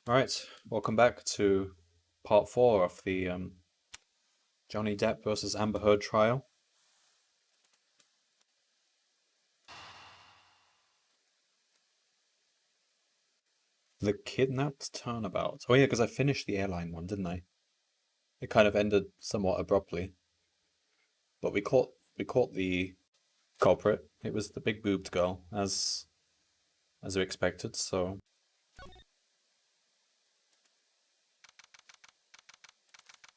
All right, welcome back to part four of the Johnny Depp versus Amber Heard trial. The kidnapped turnabout. Oh yeah, because I finished the airline one, didn't I? It kind of ended somewhat abruptly, but we caught the culprit. It was the big boobed girl, as we expected. So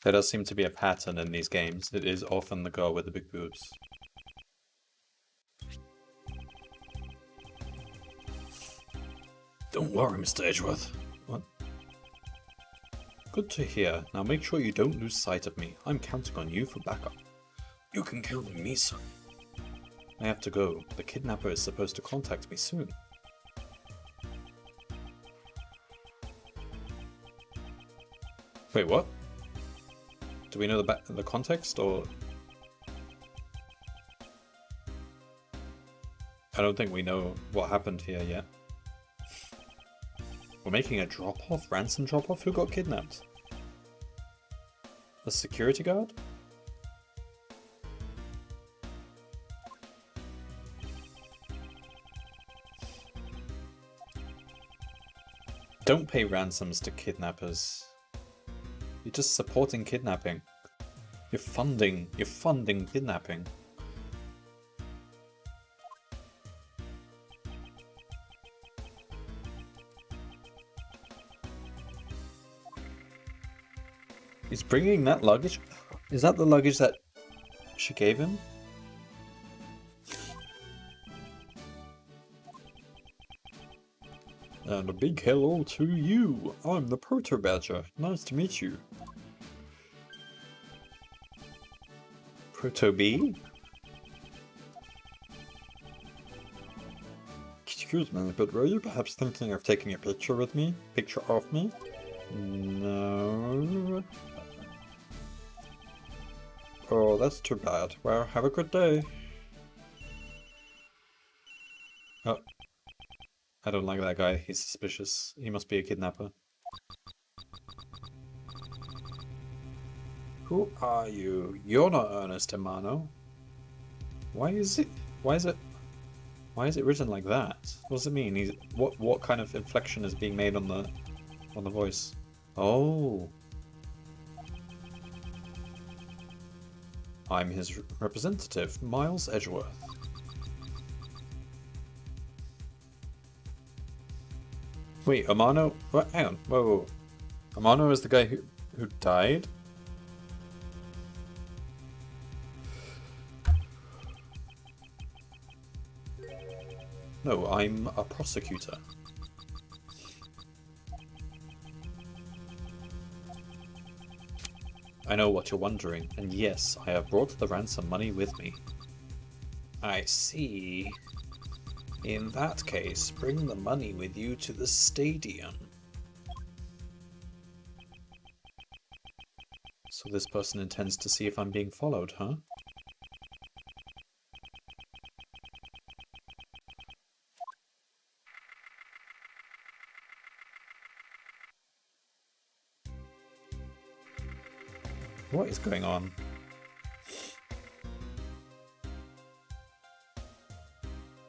there does seem to be a pattern in these games. It is often the girl with the big boobs. Don't worry, Mr. Edgeworth. What? Good to hear. Now make sure you don't lose sight of me. I'm counting on you for backup. You can count on me, son. I have to go. The kidnapper is supposed to contact me soon. Wait, what? Do we know the context, or...? I don't think we know what happened here yet. We're making a drop-off? Ransom drop-off? Who got kidnapped? A security guard? Don't pay ransoms to kidnappers. You're just supporting kidnapping. You're funding kidnapping. He's bringing that luggage? Is that the luggage that she gave him? And a big hello to you. I'm the Proto Badger. Nice to meet you. Proto B? Excuse me, but were you perhaps thinking of taking a picture with me? Picture of me? No. Oh, that's too bad. Well, have a good day. Oh. I don't like that guy. He's suspicious. He must be a kidnapper. Who are you? You're not Ernest Emano. Why is it? Why is it? Why is it written like that? What does it mean? What kind of inflection is being made on the voice? Oh, I'm his representative, Miles Edgeworth. Wait, Amano? What? Hang on. Whoa, whoa. Amano is the guy who died? No, I'm a prosecutor. I know what you're wondering, and yes, I have brought the ransom money with me. I see. In that case, bring the money with you to the stadium. So this person intends to see if I'm being followed, huh? What is going on?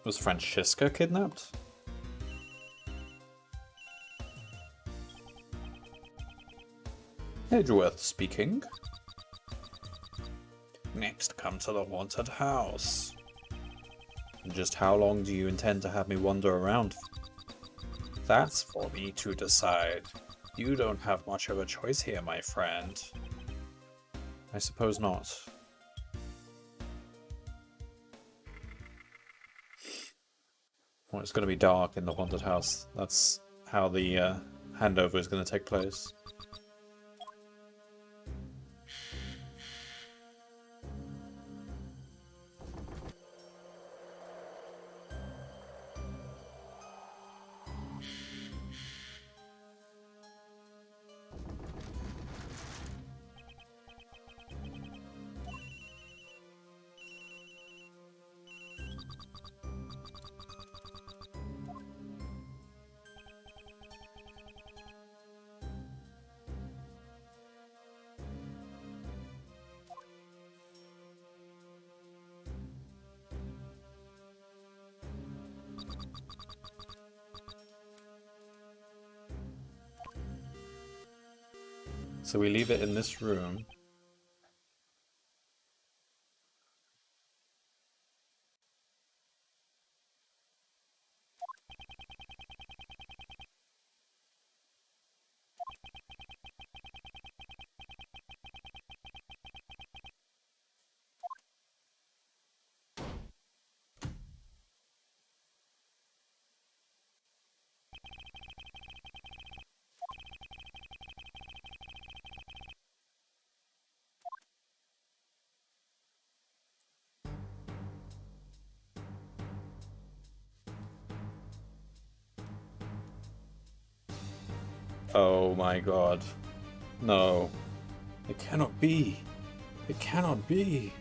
Was Francesca kidnapped? Edgeworth speaking. Next, come to the haunted house. Just how long do you intend to have me wander around? That's for me to decide. You don't have much of a choice here, my friend. I suppose not. Well, it's going to be dark in the haunted house. That's how the handover is going to take place. So we leave it in this room. Oh my god. No. It cannot be. It cannot be.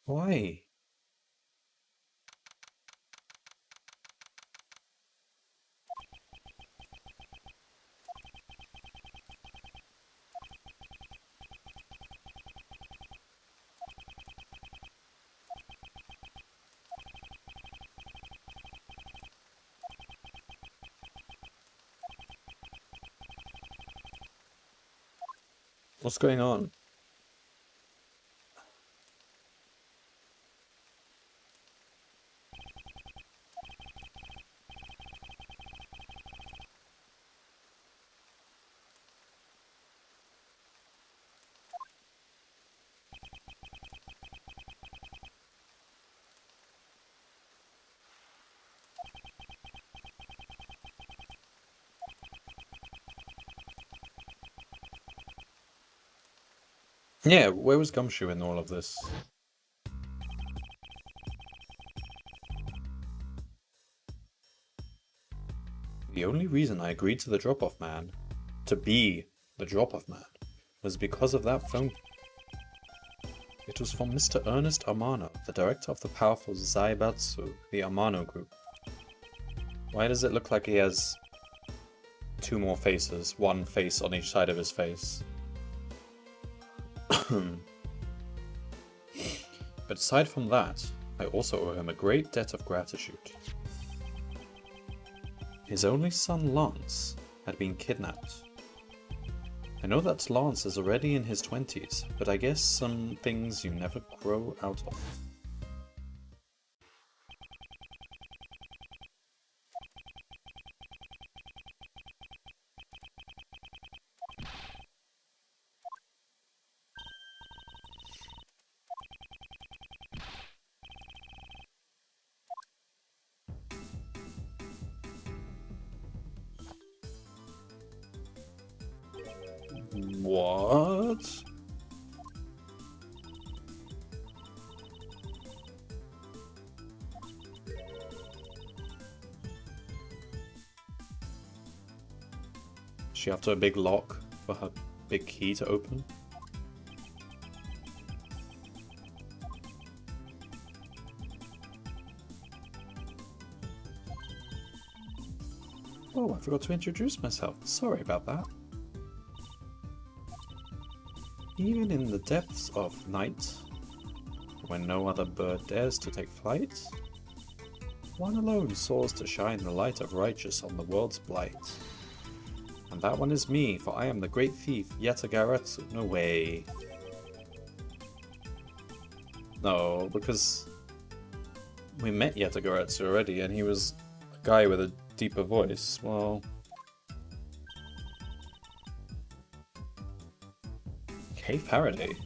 Why? What's going on? Yeah, where was Gumshoe in all of this? The only reason I agreed to the drop-off man, to be the drop-off man, was because of that phone. It was from Mr. Ernest Amano, the director of the powerful Zaibatsu, the Amano group. Why does it look like he has two more faces, one face on each side of his face? But aside from that, I also owe him a great debt of gratitude. His only son, Lance, had been kidnapped. I know that Lance is already in his 20s, but I guess some things you never grow out of. What? She after a big lock for her big key to open? Oh, I forgot to introduce myself. Sorry about that. Even in the depths of night, when no other bird dares to take flight, one alone soars to shine the light of righteous on the world's blight. And that one is me, for I am the great thief, Yatagaratsu. No way. No, because we met Yatagaratsu already, and he was a guy with a deeper voice. Well... Hey, Faraday.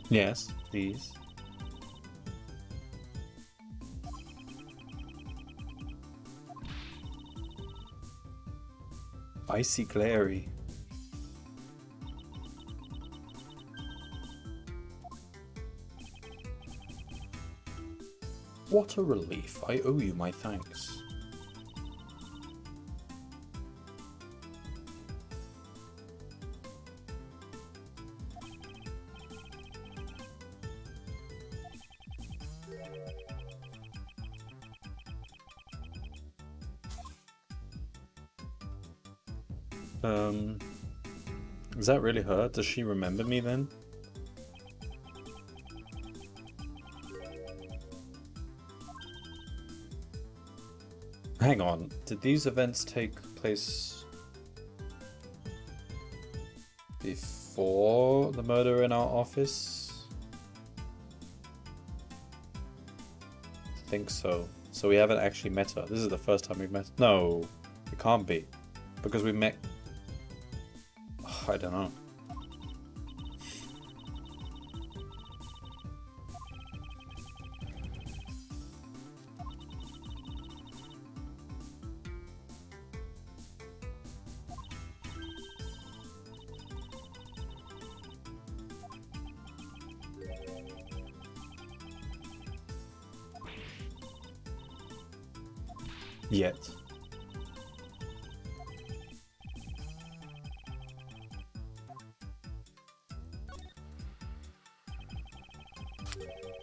Yes, please. Icy glary. What a relief. I owe you my thanks. Um, is that really her? Does she remember me then? Hang on, did these events take place before the murder in our office? I think so. So we haven't actually met her. This is the first time we've met. No, it can't be. Because we met... I don't know. Yet.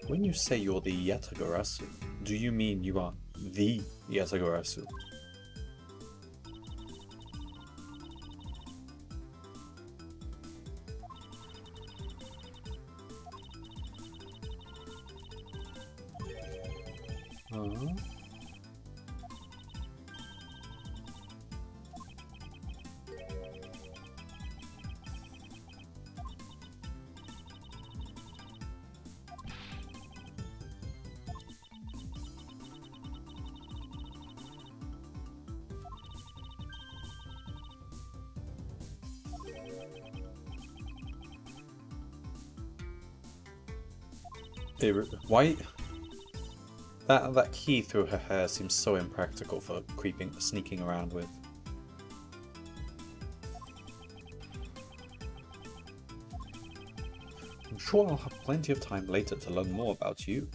When you say you're the Yatagarasu, do you mean you are the Yatagarasu? Why? That key through her hair seems so impractical for sneaking around with. I'm sure I'll have plenty of time later to learn more about you.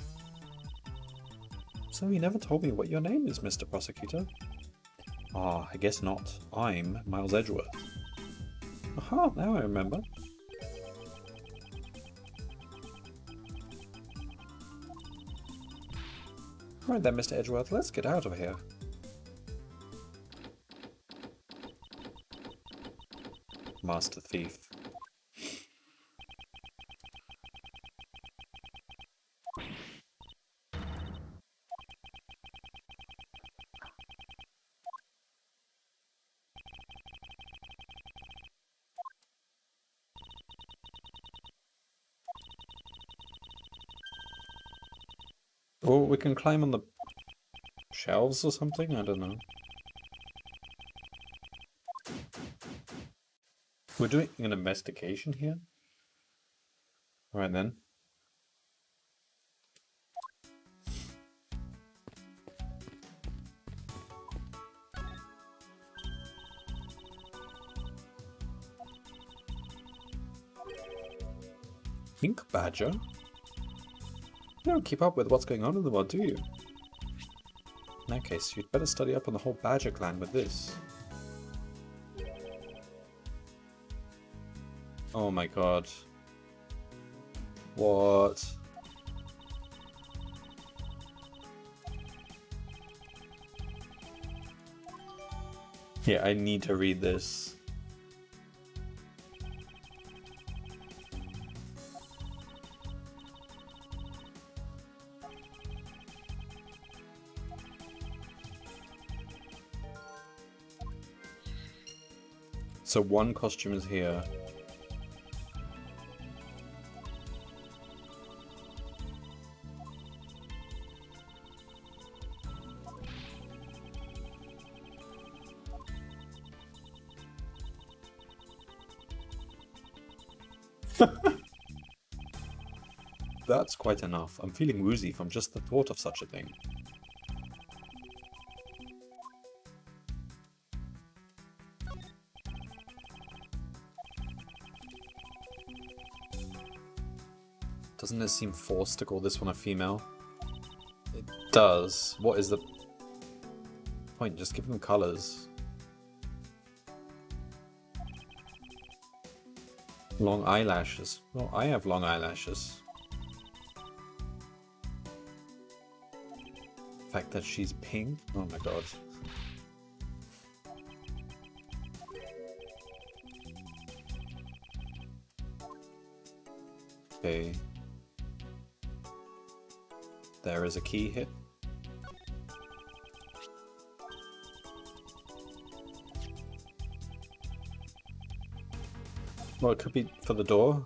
So you never told me what your name is, Mr. Prosecutor? Ah, I guess not. I'm Miles Edgeworth. Aha, now I remember. Right then, Mr. Edgeworth, let's get out of here. Master Thief. Or we can climb on the shelves or something? I don't know. We're doing an investigation here? Right then. Ink Badger? You don't keep up with what's going on in the world, do you? In that case, you'd better study up on the whole Badger clan with this. Oh my god. What? Yeah, I need to read this. So one costume is here. That's quite enough. I'm feeling woozy from just the thought of such a thing. Doesn't it seem forced to call this one a female? It does. What is the point? Just give them colors. Long eyelashes. Well, I have long eyelashes. The fact that she's pink? Oh my god. Okay. There is a key hit. Well, it could be for the door.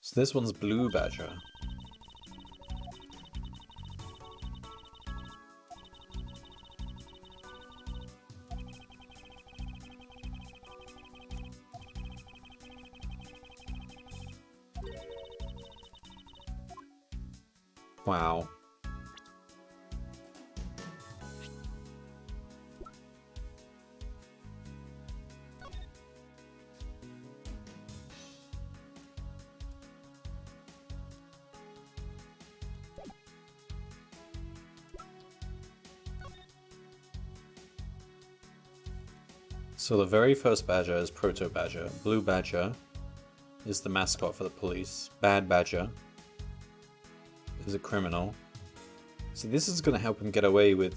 So this one's Blue Badger. Wow. So the very first badger is Proto Badger. Blue Badger is the mascot for the police. Bad Badger is a criminal. So this is going to help him get away with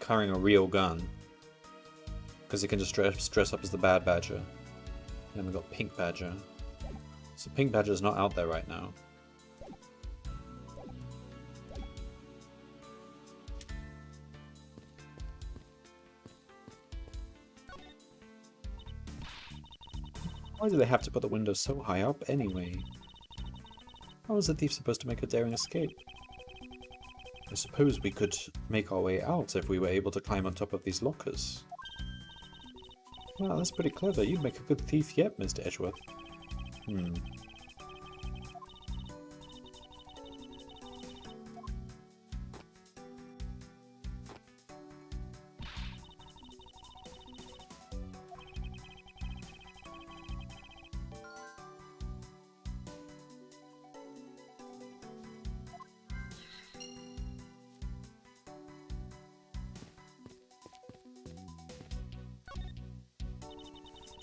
carrying a real gun, because he can just dress up as the Bad Badger. And then we've got Pink Badger. So Pink Badger's not out there right now. Why do they have to put the windows so high up anyway? How is the thief supposed to make a daring escape? I suppose we could make our way out if we were able to climb on top of these lockers. Wow, that's pretty clever. You'd make a good thief yet, Mr. Edgeworth.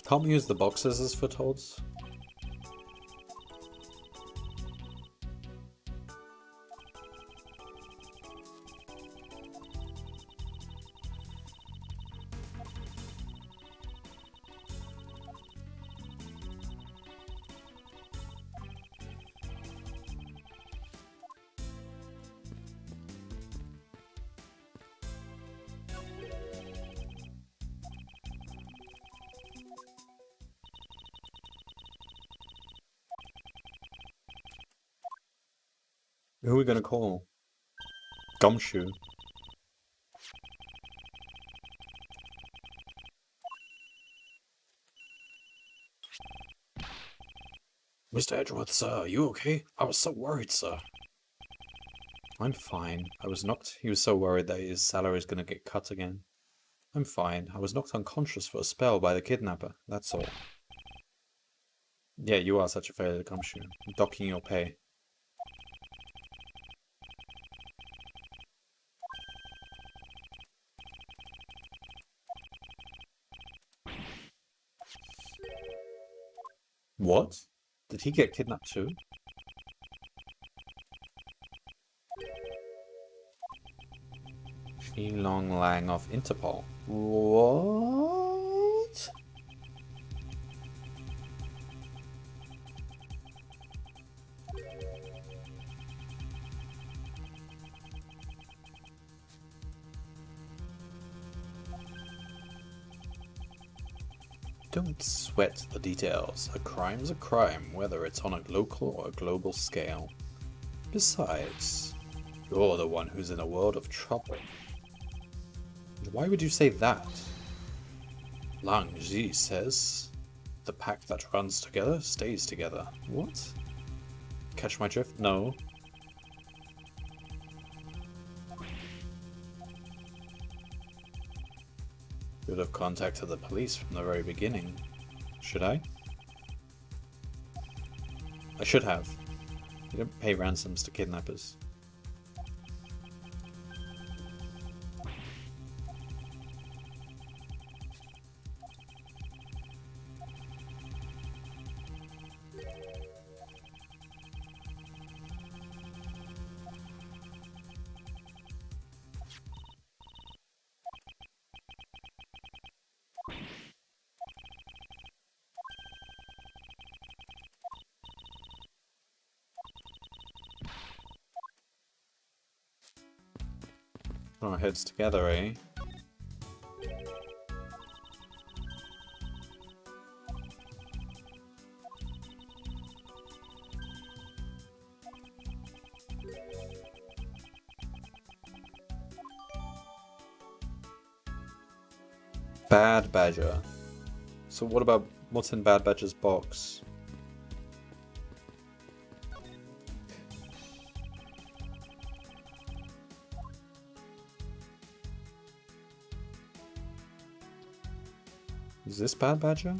Can't we use the boxes as footholds? Who are we gonna call? Gumshoe. Mr. Edgeworth, sir, are you okay? I was so worried, sir. I'm fine. He was so worried that his salary is gonna get cut again. I'm fine. I was knocked unconscious for a spell by the kidnapper, that's all. Yeah, you are such a failure, Gumshoe. I'm docking your pay. What? Did he get kidnapped too? Long Lang of Interpol. What? Don't sweat the details. A crime's a crime, whether it's on a local or a global scale. Besides, you're the one who's in a world of trouble. Why would you say that? Lang Ji says, the pack that runs together stays together. What? Catch my drift? No. Should have contacted the police from the very beginning. Should I? I should have. You don't pay ransoms to kidnappers. Put our heads together, eh? Bad Badger. So what about what's in Bad Badger's box? Is this Bad Badger?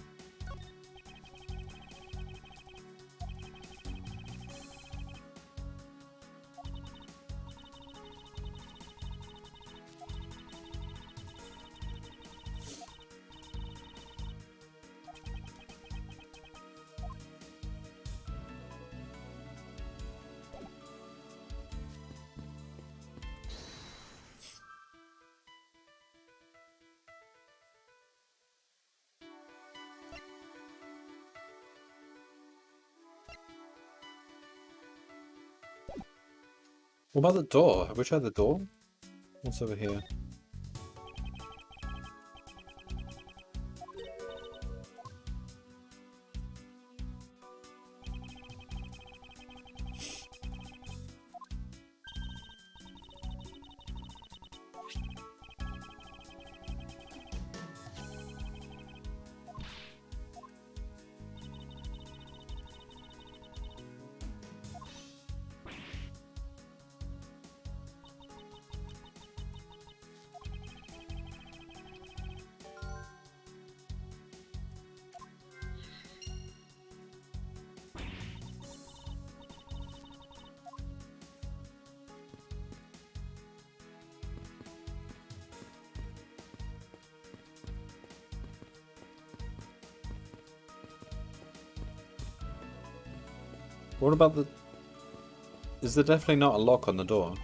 What about the door? Have we tried the door? What's over here? What about the... Is there definitely not a lock on the door?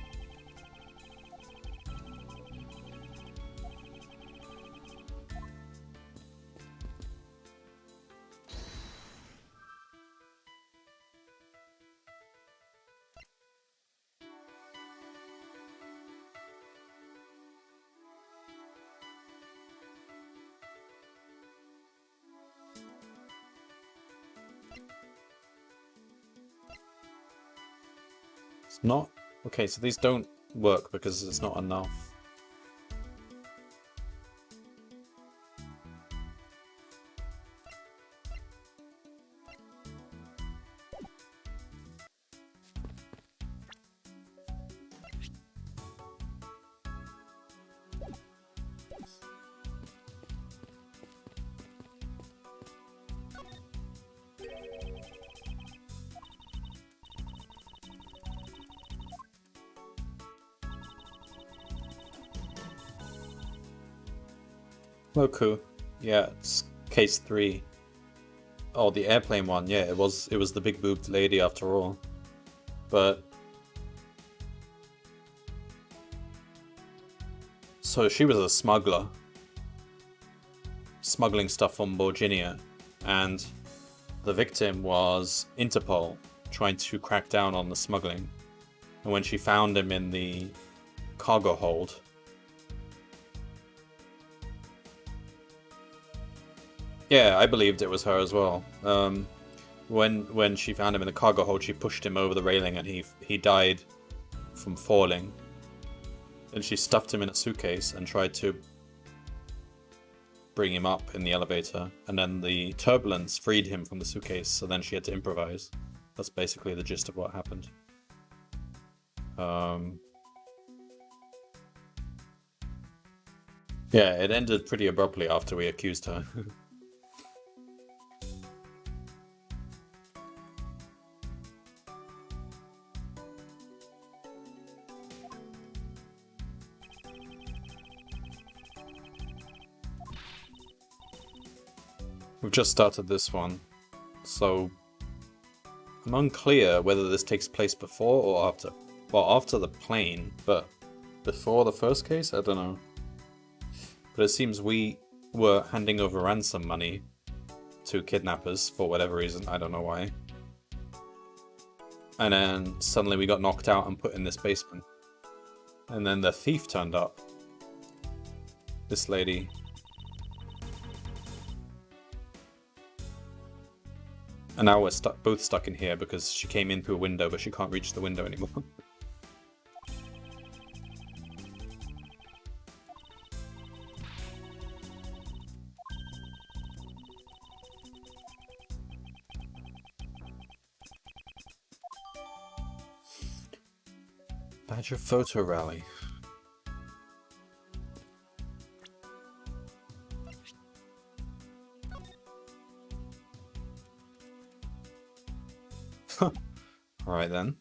It's not? Okay, so these don't work because it's not enough. Roku. Yeah, it's case 3. Oh, the airplane one. Yeah, it was the big boobed lady after all. But so she was a smuggler, smuggling stuff from Virginia, and the victim was Interpol, trying to crack down on the smuggling. And when she found him in the cargo hold, yeah, I believed it was her as well. When she found him in the cargo hold, she pushed him over the railing, and he died from falling. And she stuffed him in a suitcase and tried to bring him up in the elevator. And then the turbulence freed him from the suitcase, so then she had to improvise. That's basically the gist of what happened. Yeah, it ended pretty abruptly after we accused her. We've just started this one, so I'm unclear whether this takes place before or after. Well, after the plane, but before the first case? I don't know. But it seems we were handing over ransom money to kidnappers for whatever reason. I don't know why. And then suddenly we got knocked out and put in this basement. And then the thief turned up. This lady. And now we're both stuck in here because she came in through a window, but she can't reach the window anymore. Badger photo rally. Alright then.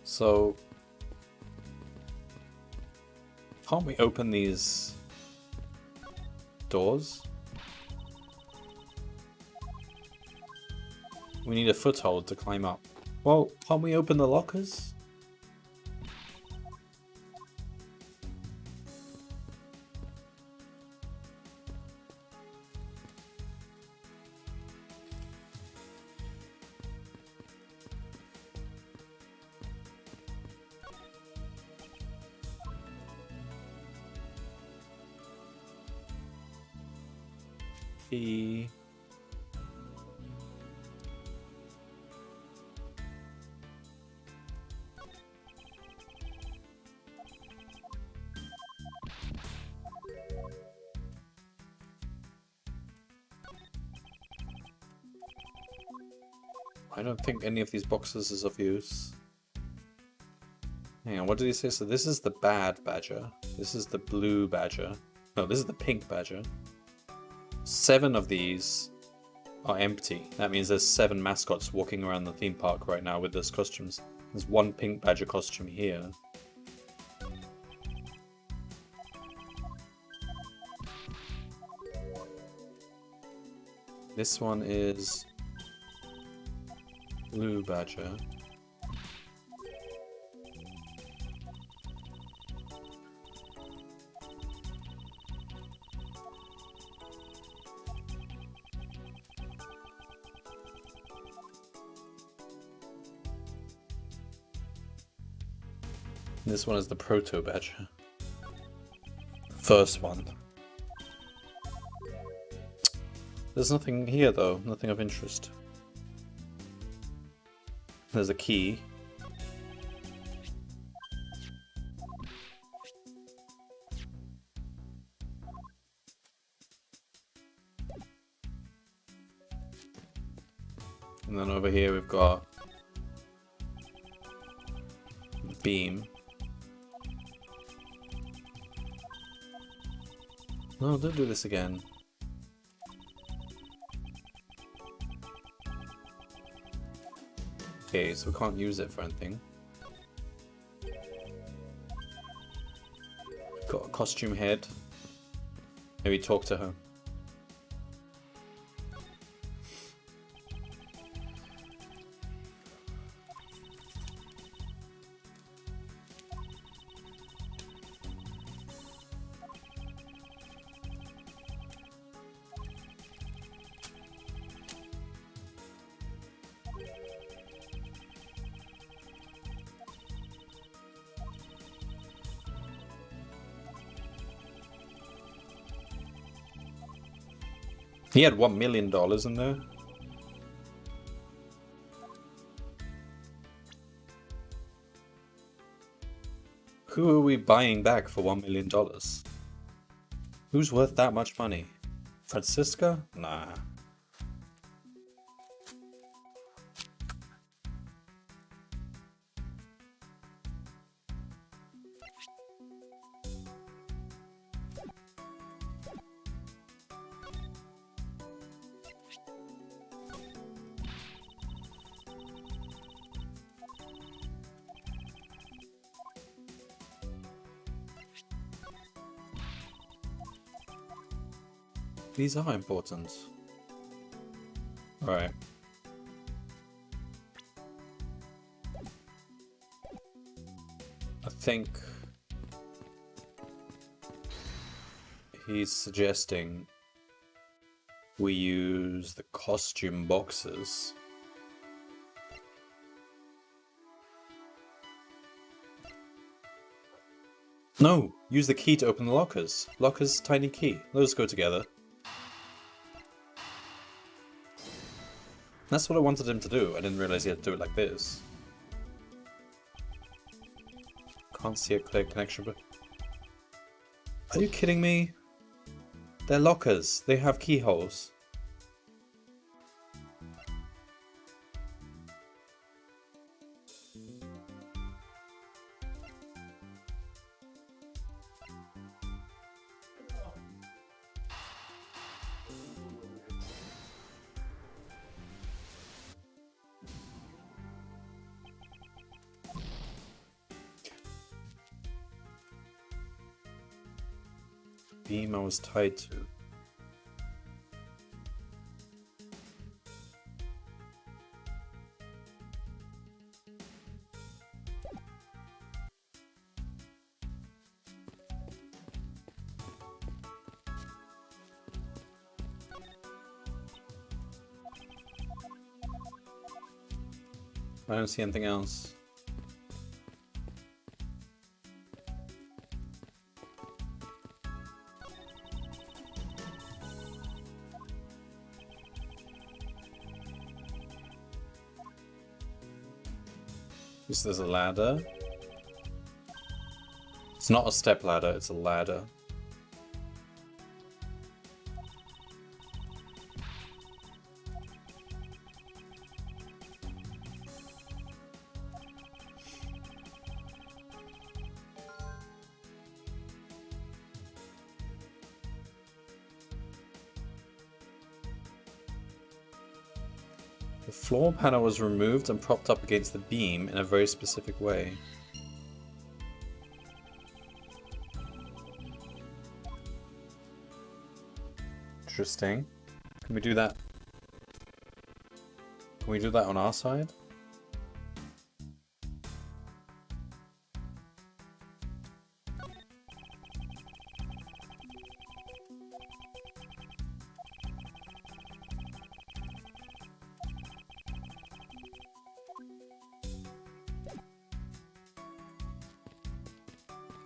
So, can't we open these doors? We need a foothold to climb up. Well, can't we open the lockers? Key. I don't think any of these boxes is of use. Hang on, what did he say? So this is the bad badger. This is the blue badger. No, this is the pink badger. 7 of these are empty. That means there's 7 mascots walking around the theme park right now with those costumes. There's 1 pink badger costume here. This one is blue badger. This one is the proto badger. First one. There's nothing here though, nothing of interest. There's a key. And then over here we've got a beam. No, don't do this again. Okay, so we can't use it for anything. Got a costume head. Maybe talk to her. He had $1 million in there. Who are we buying back for $1 million? Who's worth that much money? Francisca? Nah. These are important. Alright. I think he's suggesting we use the costume boxes No! Use the key to open the lockers. Lockers, tiny key. Those go together. That's what I wanted him to do. I didn't realize he had to do it like this. Can't see a clear connection, but... Are you kidding me? They're lockers. They have keyholes. Beam I was tied to. I don't see anything else. There's a ladder. It's not a step ladder, it's a ladder. The floor panel was removed and propped up against the beam in a very specific way. Interesting. Can we do that? Can we do that on our side?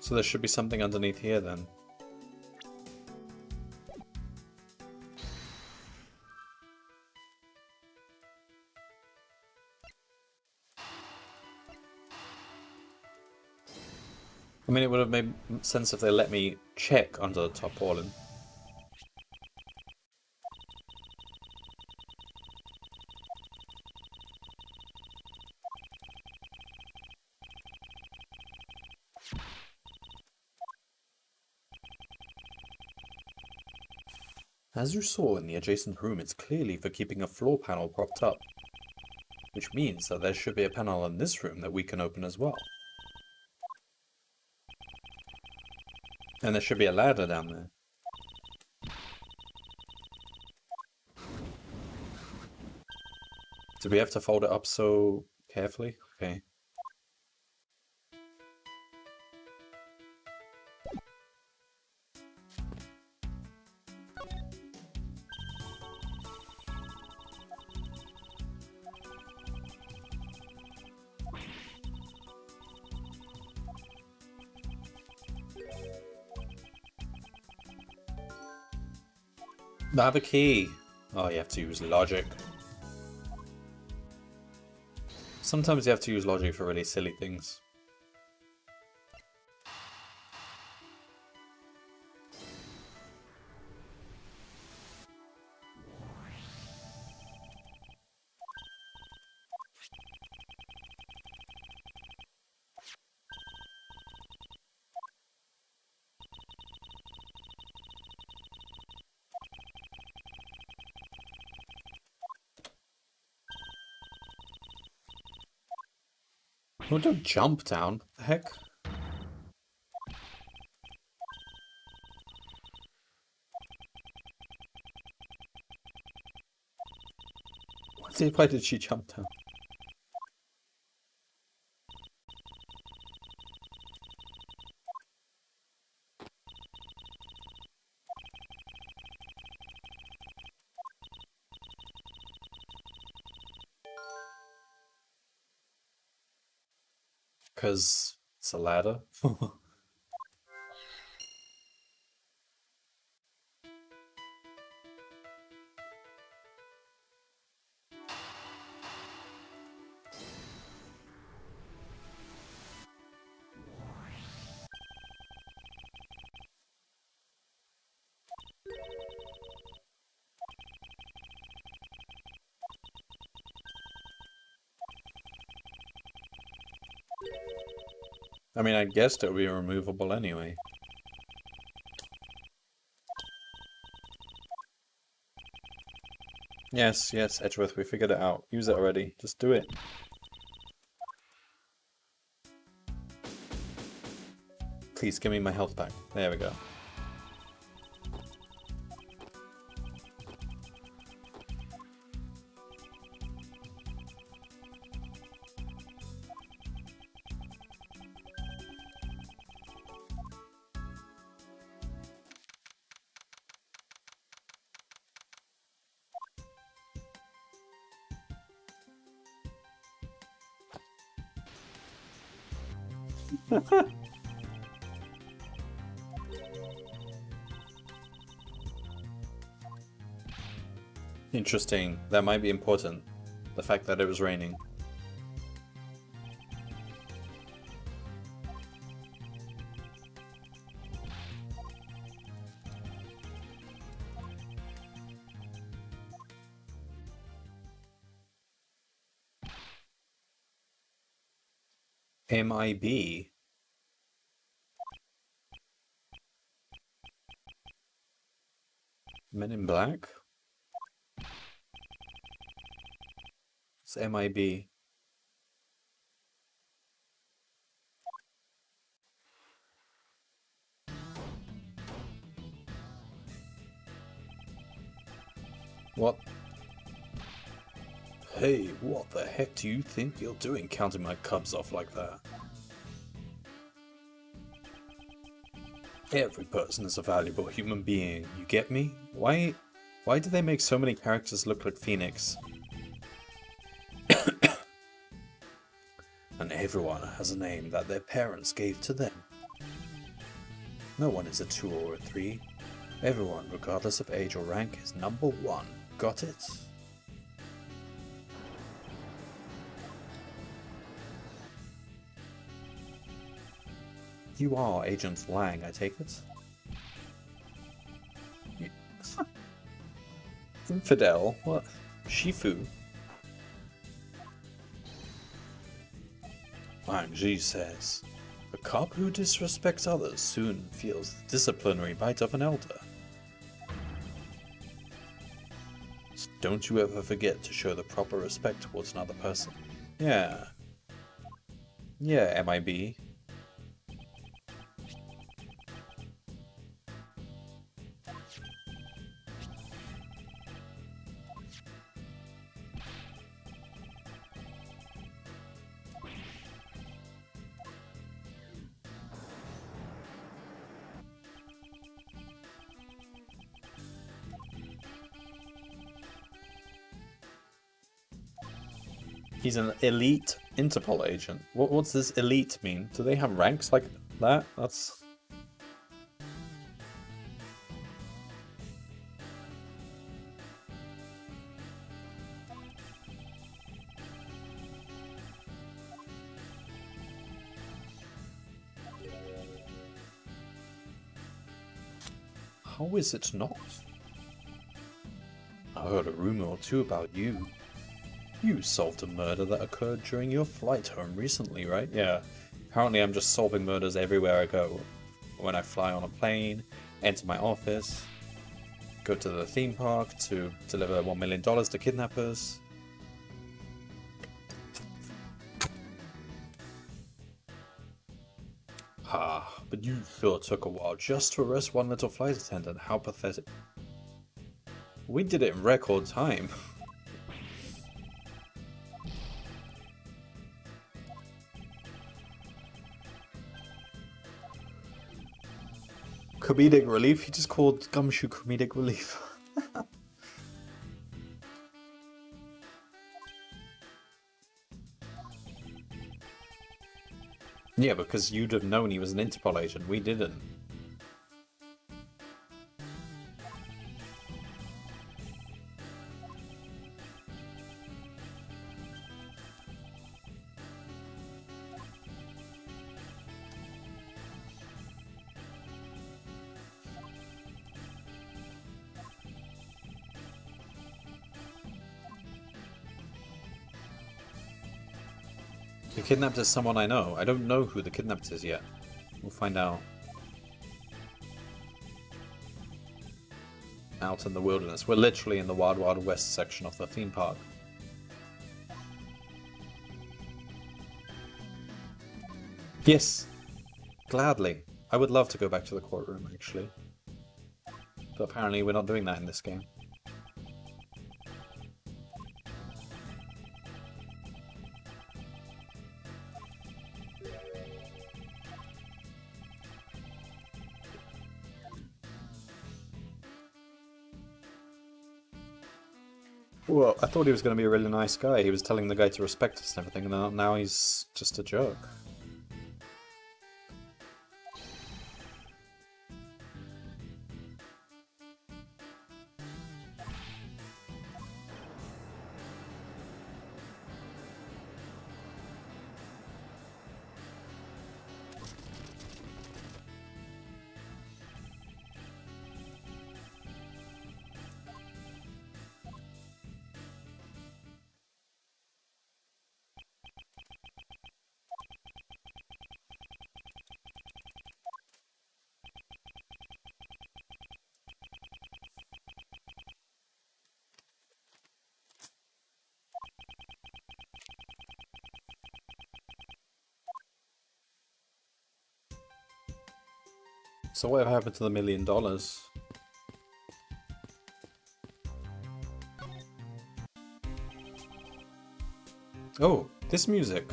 So there should be something underneath here then. I mean, it would have made sense if they let me check under the tarpaulin. As you saw in the adjacent room, it's clearly for keeping a floor panel propped up, which means that there should be a panel in this room that we can open as well. And there should be a ladder down there. Do we have to fold it up so carefully? Okay. I have a key. Oh, you have to use logic. Sometimes you have to use logic for really silly things. Oh, don't jump down. What the heck? Why did she jump down? Because it's a ladder. I mean, I guessed it would be removable anyway. Yes, yes, Edgeworth, we figured it out. Use it already. Just do it. Please give me my health back. There we go. Interesting. That might be important. The fact that it was raining. MIB? Men in Black? It's MIB. What? Hey, what the heck do you think you're doing counting my cubs off like that? Every person is a valuable human being, you get me? Why do they make so many characters look like Phoenix? And everyone has a name that their parents gave to them. No one is a 2 or a 3. Everyone, regardless of age or rank, is number 1. Got it? You are Agent Lang, I take it? Infidel? What? Shifu? Wang Ji says, a cop who disrespects others soon feels the disciplinary bite of an elder. So don't you ever forget to show the proper respect towards another person. Yeah. Yeah, MIB. He's an elite Interpol agent. What's this elite mean? Do they have ranks like that? That's... How is it not? I heard a rumor or two about you. You solved a murder that occurred during your flight home recently, right? Yeah. Apparently I'm just solving murders everywhere I go. When I fly on a plane, enter my office, go to the theme park to deliver $1 million to kidnappers. Ha, but you sure took a while just to arrest one little flight attendant. How pathetic. We did it in record time. Comedic relief? He just called Gumshoe comedic relief. Yeah, because you'd have known he was an Interpol agent. We didn't. The kidnapped is someone I know. I don't know who the kidnapped is yet. We'll find out. Out in the wilderness. We're literally in the Wild Wild West section of the theme park. Yes! Gladly. I would love to go back to the courtroom, actually. But apparently we're not doing that in this game. Well, I thought he was going to be a really nice guy. He was telling the guy to respect us and everything, and now he's just a jerk. So whatever happened to the $1 million? Oh, this music.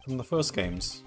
From the first games.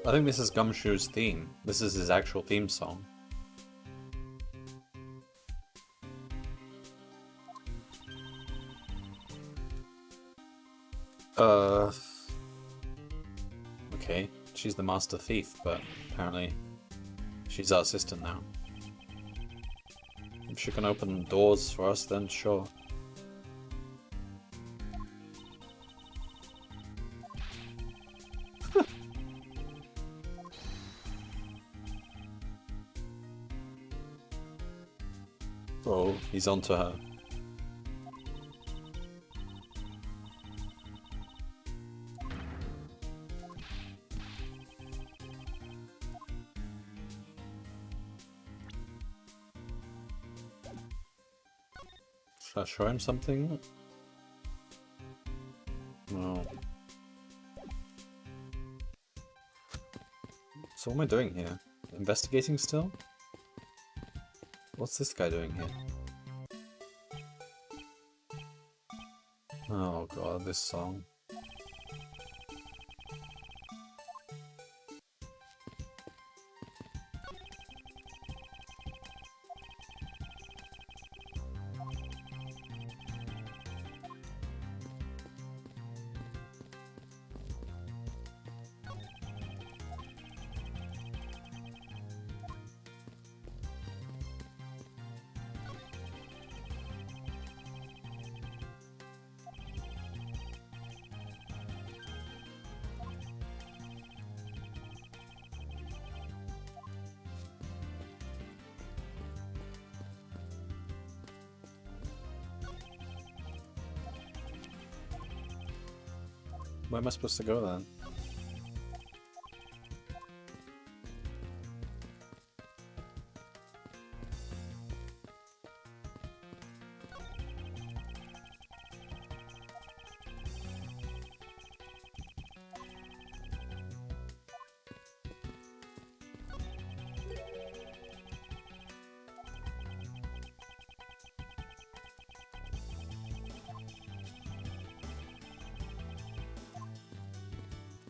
I think this is Gumshoe's theme. This is his actual theme song. Okay, she's the master thief, but apparently she's our assistant now. If she can open doors for us, then sure. Oh, he's onto her. Should I show him something? No. So what am I doing here? Investigating still? What's this guy doing here? Oh god, this song. Where am I supposed to go then?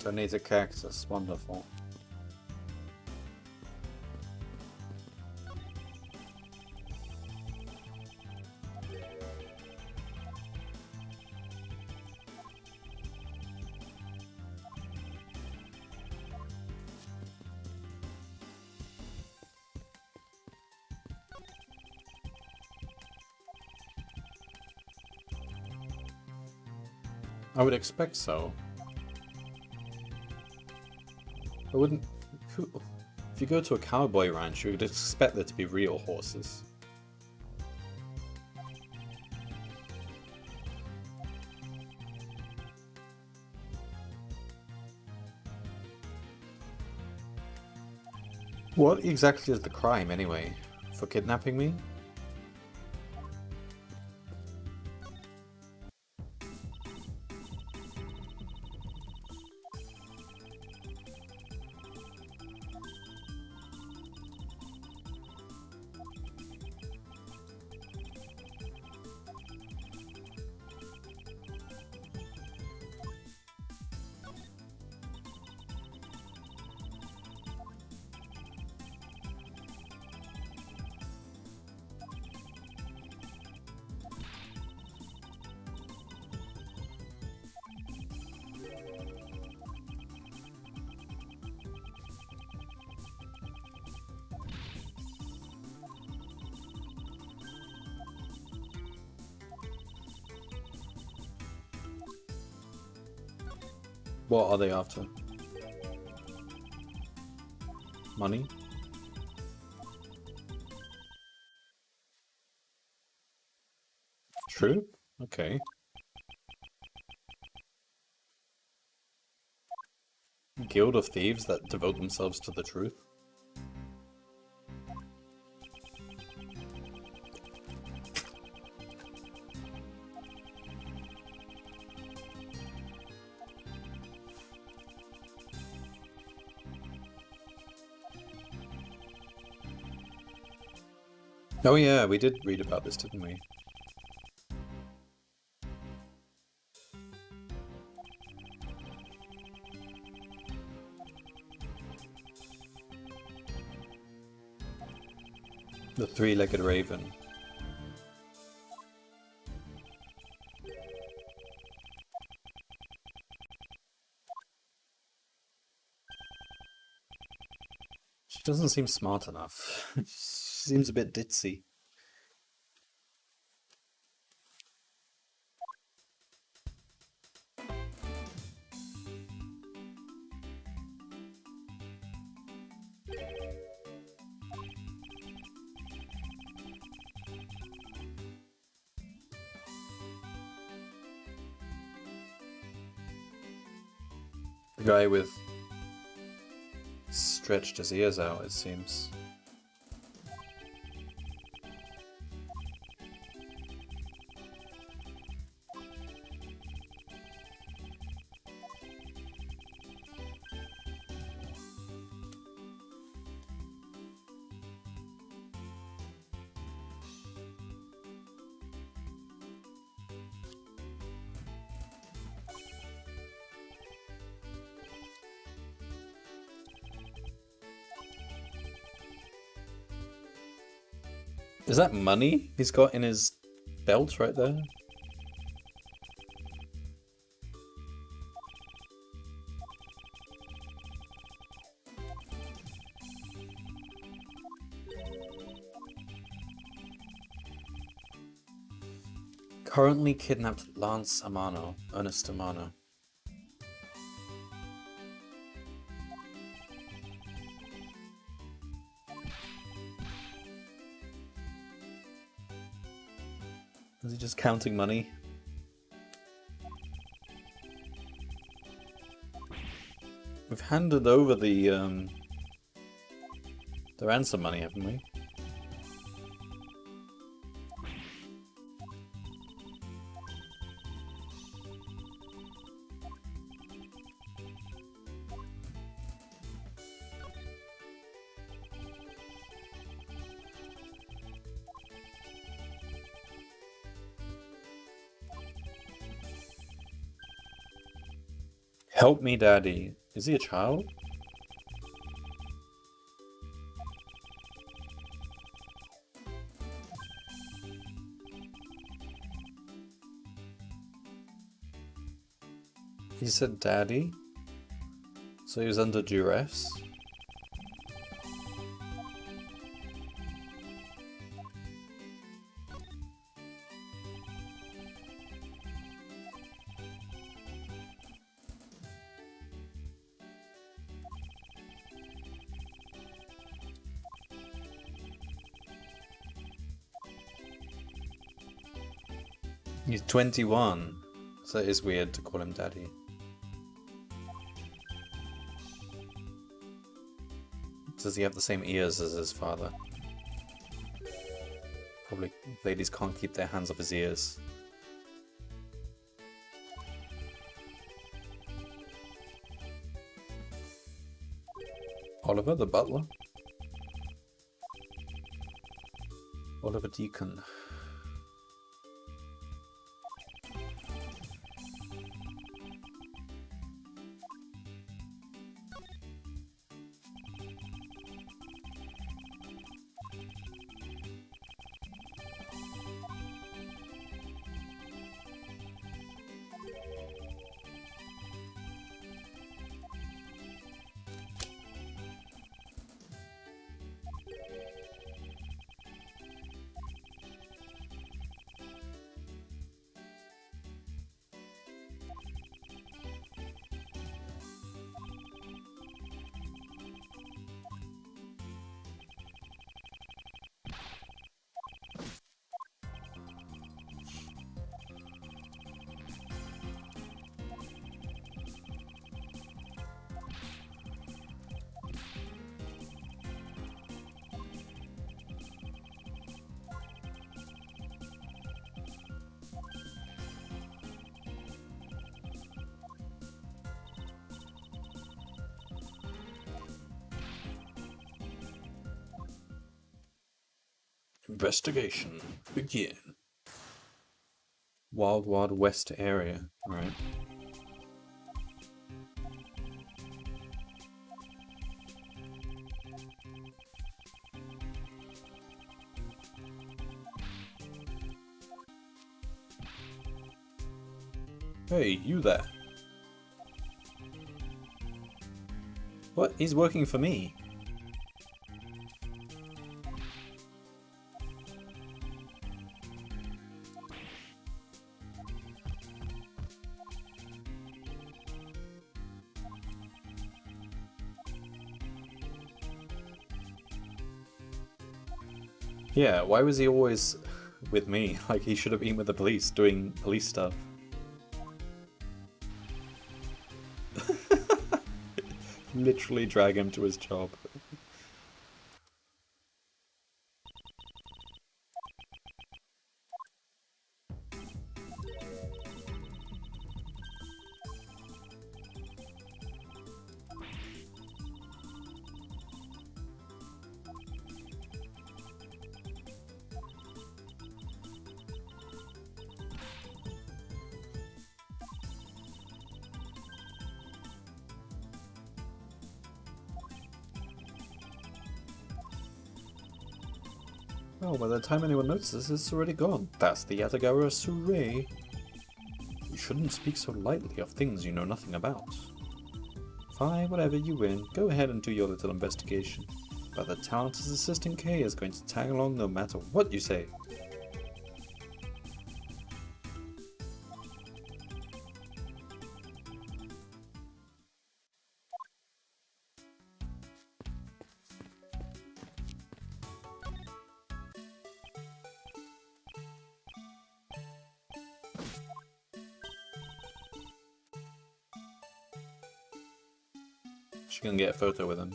So I need a cactus. Wonderful. I would expect so. I wouldn't... If you go to a cowboy ranch, you would expect there to be real horses. What exactly is the crime, anyway? For kidnapping me? What are they after? Money? True? Okay. Guild of thieves that devote themselves to the truth? Oh yeah, we did read about this, didn't we? The three-legged raven. She doesn't seem smart enough. She seems a bit ditzy. The guy with stretched his ears out, it seems. Is that money he's got in his belt right there? Currently kidnapped Lance Amano, Ernest Amano. Is he just counting money? We've handed over the ransom money, haven't we? Help me, Daddy. Is he a child? He said Daddy? So he was under duress? He's 21, so it is weird to call him Daddy. Does he have the same ears as his father? Probably ladies can't keep their hands off his ears. Oliver the butler? Oliver Deacon. Investigation. Begin. Wild Wild West area. Alright. Hey, you there. What? He's working for me. Yeah, why was he always with me? Like, he should have been with the police, doing police stuff. Literally drag him to his job. Oh, by the time anyone notices, it's already gone. That's the Yatagara Surrey. You shouldn't speak so lightly of things you know nothing about. Fine, whatever, you win. Go ahead and do your little investigation. But the talented Assistant K is going to tag along no matter what you say. She can get a photo with him.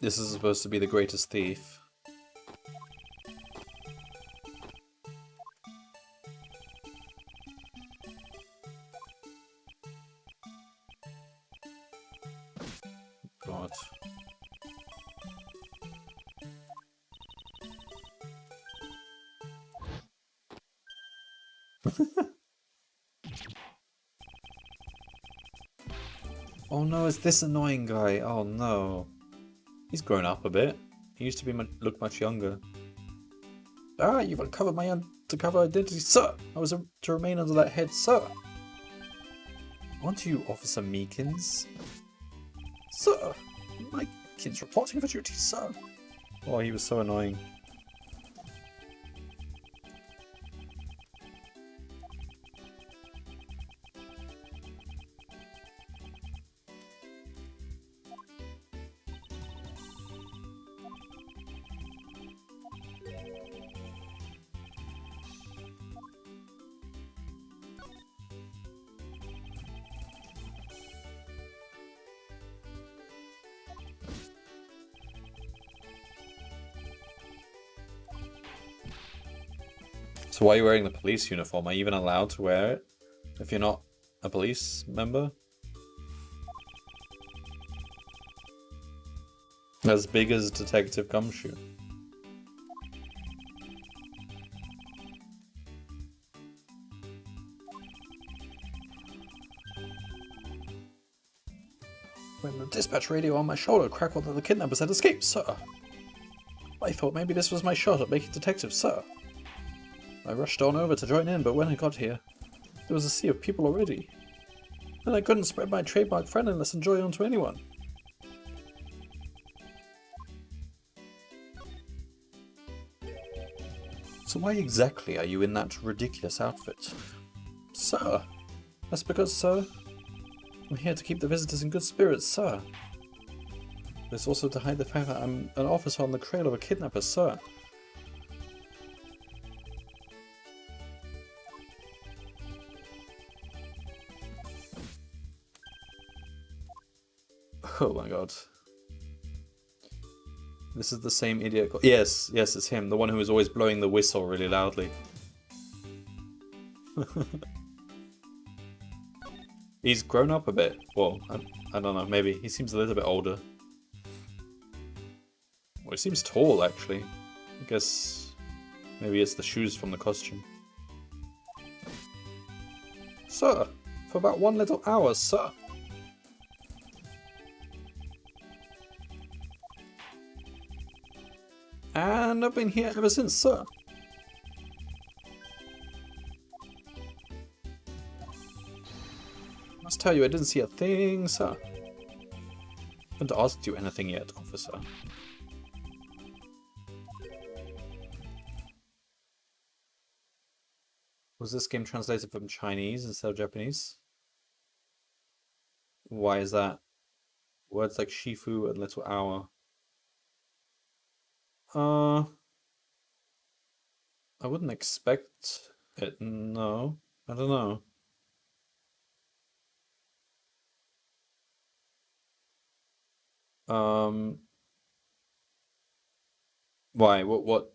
This is supposed to be the greatest thief. God. Oh no, it's this annoying guy. Oh no. He's grown up a bit. He used to be look much younger. Ah, you've uncovered my undercover identity, sir! I was to remain under that head, sir! Aren't you Officer Meekins? Sir! My kid's reporting for duty, sir! Oh, he was so annoying. So why are you wearing the police uniform? Are you even allowed to wear it if you're not a police member? As big as Detective Gumshoe. When the dispatch radio on my shoulder crackled that the kidnappers had escaped, sir. I thought maybe this was my shot at making detective, sir. I rushed on over to join in, but when I got here, there was a sea of people already. And I couldn't spread my trademark friendliness and joy onto anyone. So why exactly are you in that ridiculous outfit? Sir, that's because, sir, I'm here to keep the visitors in good spirits, sir. It's also to hide the fact that I'm an officer on the trail of a kidnapper, sir. Oh my god. This is the same idiot. Yes, yes, it's him. The one who was always blowing the whistle really loudly. He's grown up a bit. Well, I don't know, maybe. He seems a little bit older. Well, he seems tall, actually. I guess maybe it's the shoes from the costume. Sir, for about one little hour, sir. And I've been here ever since, sir. I must tell you, I didn't see a thing, sir. I haven't asked you anything yet, officer. Was this game translated from Chinese instead of Japanese? Why is that? Words like Shifu and Little Hour. I wouldn't expect it, no. I don't know. Why? What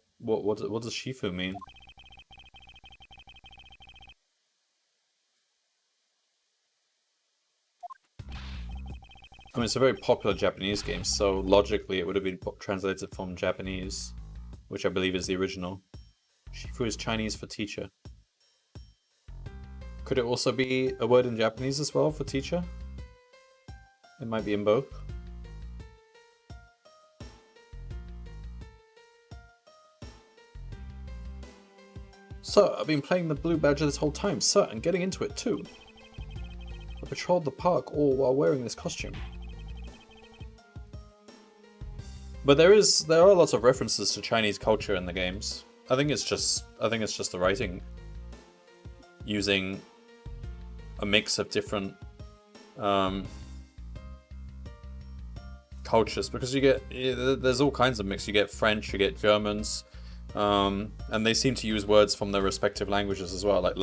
does Shifu mean? I mean, it's a very popular Japanese game, so logically it would have been translated from Japanese, which I believe is the original. Shifu is Chinese for teacher. Could it also be a word in Japanese as well for teacher? It might be in both. Sir, I've been playing the Blue Badger this whole time, sir, and getting into it too. I patrolled the park all while wearing this costume. But there are lots of references to Chinese culture in the games. I think it's just the writing using a mix of different cultures, because there's all kinds of mix. You get French, you get Germans, and they seem to use words from their respective languages as well. Like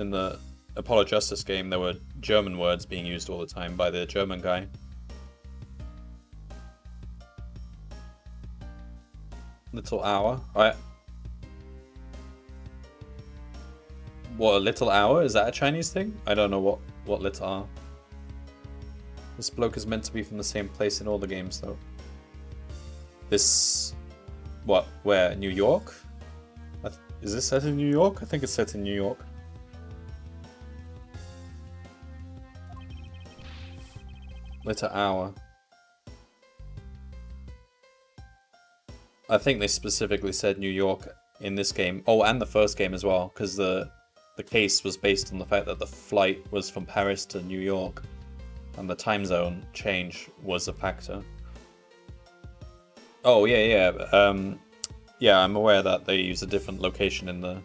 in the Apollo Justice game, there were German words being used all the time by the German guy. Little Hour. What, a little hour? Is that a Chinese thing? I don't know what little hour. This bloke is meant to be from the same place in all the games, though. This... What? Where? New York? Is this set in New York? I think it's set in New York. Letter hour. I think they specifically said New York in this game. Oh, and the first game as well, because the case was based on the fact that the flight was from Paris to New York, and the time zone change was a factor. Oh, yeah. Yeah, I'm aware that they use a different location in the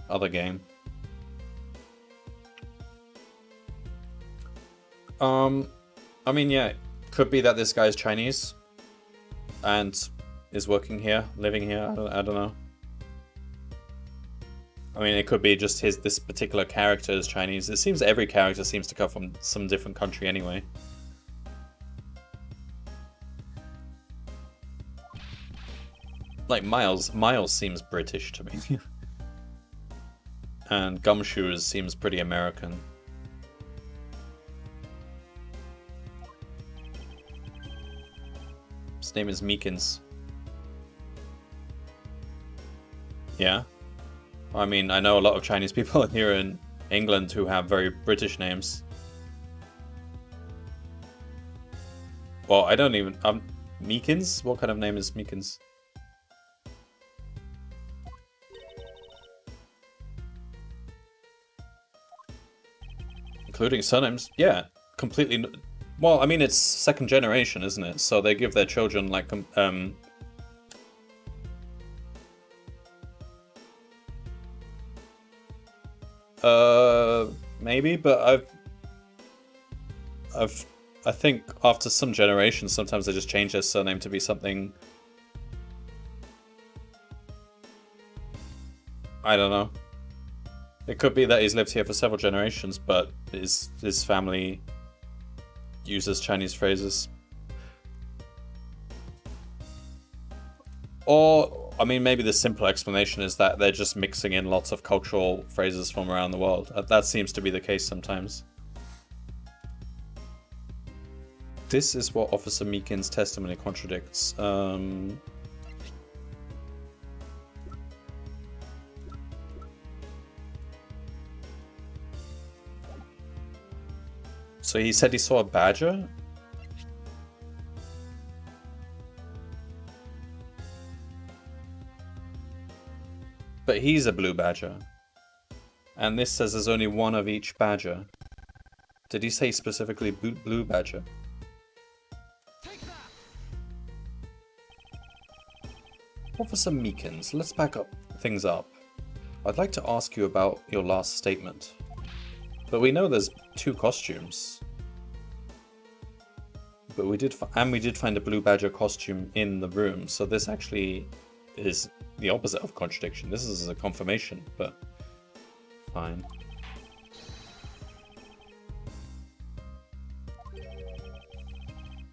other game. I mean, yeah, could be that this guy's Chinese and is working here, living here. I don't know. I mean, it could be just this particular character is Chinese. It seems every character seems to come from some different country anyway. Like Miles seems British to me. And Gumshoes seems pretty American. His name is Meekins. Yeah. I mean, I know a lot of Chinese people here in England who have very British names. Well, I don't even... Meekins? What kind of name is Meekins? Including surnames? Yeah, completely... Well, I mean, it's second generation, isn't it? So they give their children, like, maybe, but I think after some generations, sometimes they just change their surname to be something... I don't know. It could be that he's lived here for several generations, but his family uses Chinese phrases. Or, I mean, maybe the simple explanation is that they're just mixing in lots of cultural phrases from around the world. That seems to be the case sometimes. This is what Officer Meekin's testimony contradicts. So he said he saw a badger? But he's a blue badger. And this says there's only one of each badger. Did he say specifically blue badger? Officer Meekins, let's back things up. I'd like to ask you about your last statement. But we know there's two costumes. But we did find a blue badger costume in the room, so this actually is the opposite of contradiction. This is a confirmation, but fine.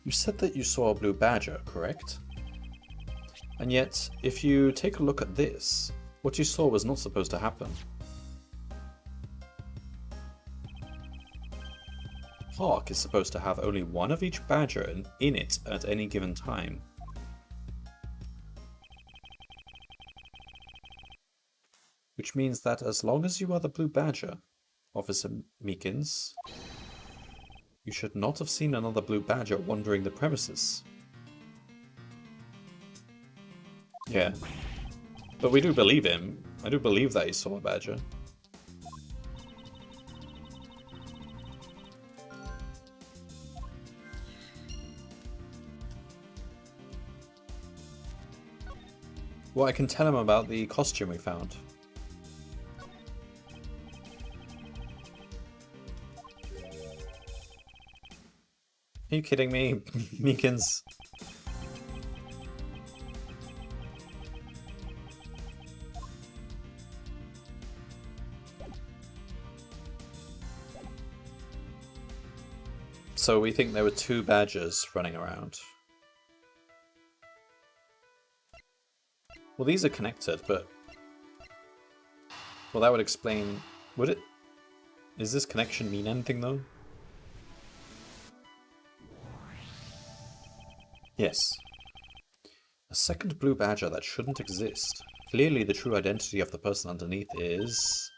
You said that you saw a blue badger, correct? And yet, if you take a look at this, what you saw was not supposed to happen. Park is supposed to have only one of each badger in it at any given time. Which means that as long as you are the blue badger, Officer Meekins, you should not have seen another blue badger wandering the premises. Yeah. But we do believe him. I do believe that he saw a badger. Well, I can tell him about the costume we found. Are you kidding me, Meekins? So we think there were two badgers running around. Well, these are connected, but... Well, that would explain... Would it? Does this connection mean anything, though? Yes. A second blue badger that shouldn't exist. Clearly the true identity of the person underneath is...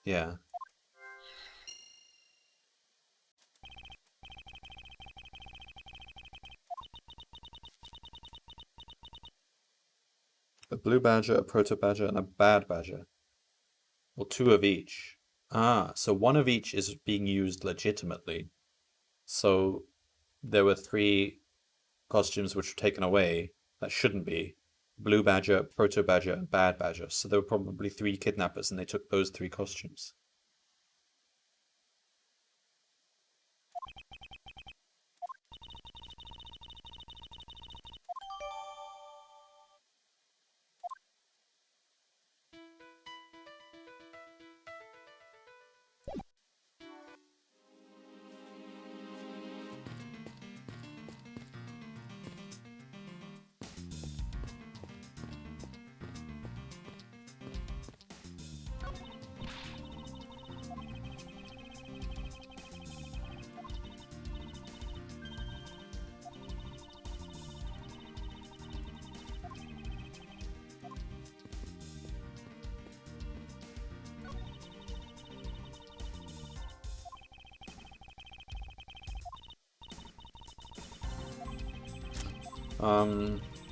Yeah. blue badger, a proto badger, and a bad badger. Or two of each. Ah, so one of each is being used legitimately. So there were three costumes which were taken away that shouldn't be. Blue badger, proto badger, and bad badger. So there were probably three kidnappers and they took those three costumes.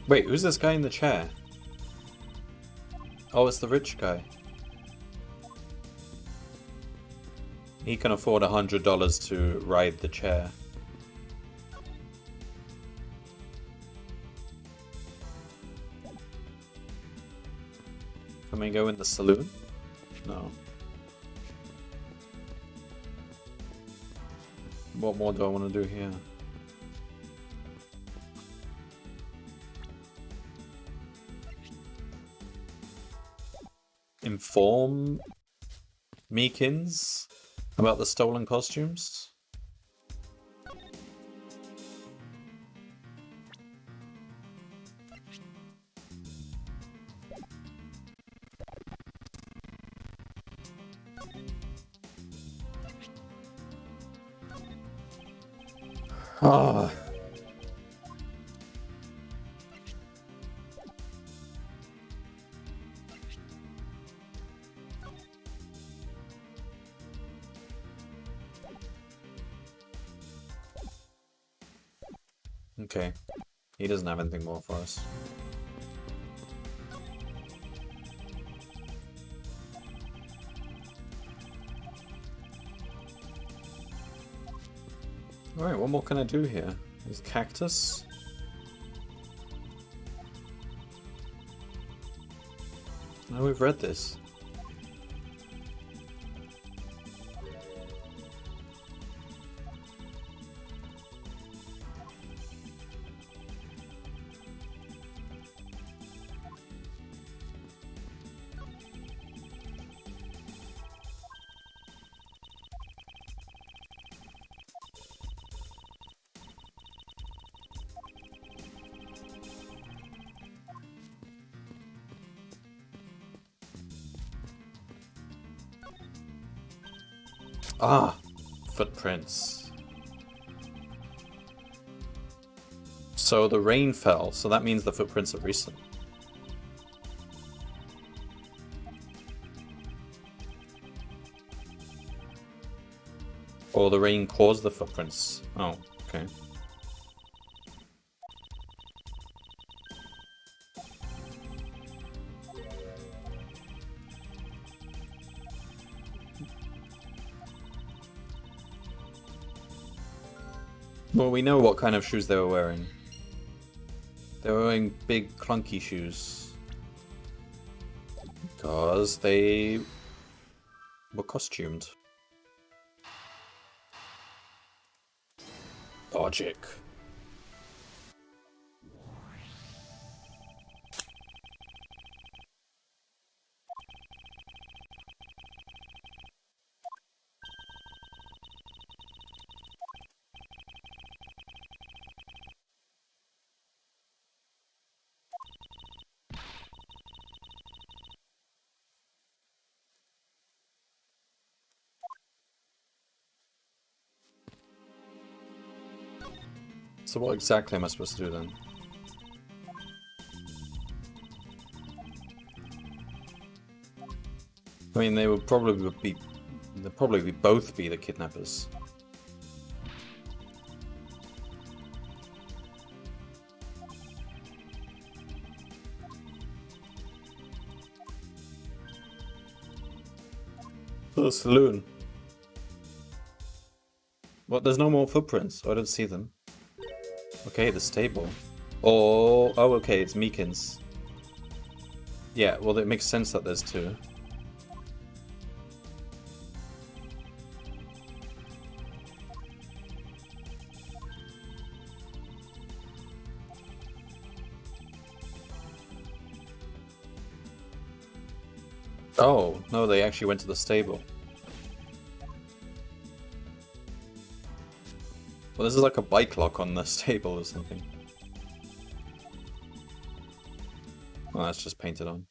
Wait, who's this guy in the chair? Oh, it's the rich guy. He can afford $100 to ride the chair. Can we go in the saloon? No. What more do I want to do here? Inform Meekins about the stolen costumes? Ah. Okay. He doesn't have anything more for us. Alright, what more can I do here? There's cactus? No, we've read this. Ah, footprints. So the rain fell, so that means the footprints are recent. Or the rain caused the footprints. Oh, okay. Well, we know what kind of shoes they were wearing. They were wearing big, clunky shoes. Because they were costumed. Logic. So what exactly am I supposed to do then? I mean, they'll probably both be the kidnappers. The saloon. What? There's no more footprints. I don't see them. Okay, the stable. Oh, okay, it's Meekins. Yeah, well, it makes sense that there's two. Oh, no, they actually went to the stable. Well, this is like a bike lock on the stable or something. Oh, that's just painted on.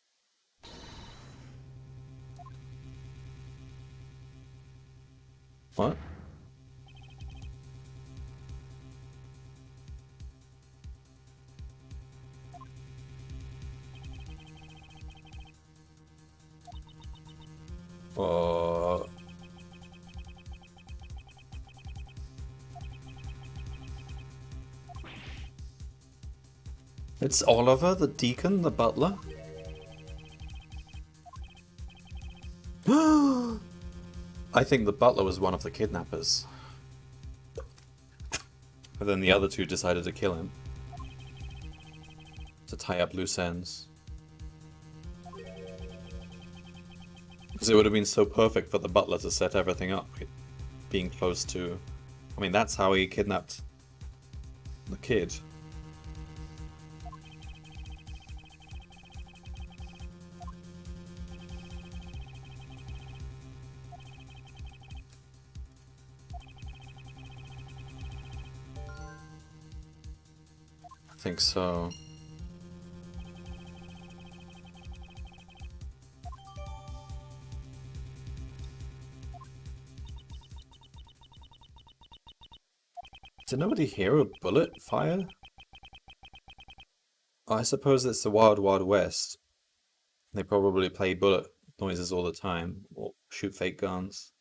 What? Oh. It's Oliver, the deacon, the butler? I think the butler was one of the kidnappers. But then the other two decided to kill him. To tie up loose ends. Because it would have been so perfect for the butler to set everything up. Being close to... I mean, that's how he kidnapped the kid. I think so. Did nobody hear a bullet fire? Oh, I suppose it's the Wild Wild West. They probably play bullet noises all the time, or shoot fake guns.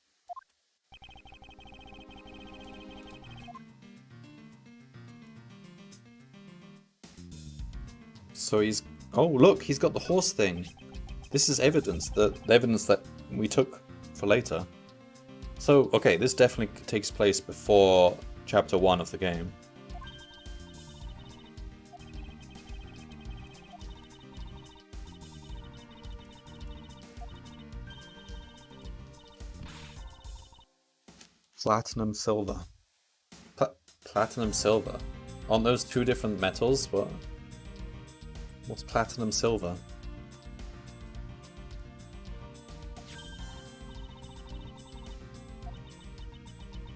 So he's... Oh, look, he's got the horse thing. This is evidence, the evidence that we took for later. So, okay, this definitely takes place before Chapter 1 of the game. Platinum silver. Platinum silver? Aren't those two different metals? What? What's platinum silver?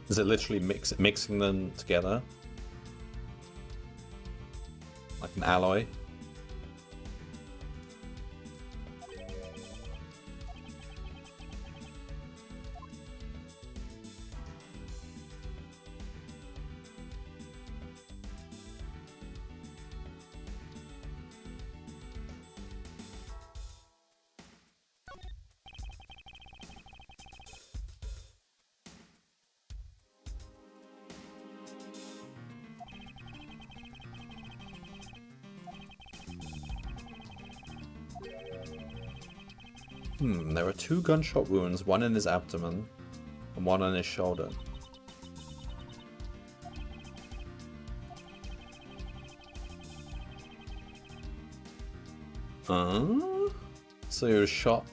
Is it literally mixing them together? Like an alloy? There are 2 gunshot wounds, one in his abdomen and one on his shoulder. So he was shot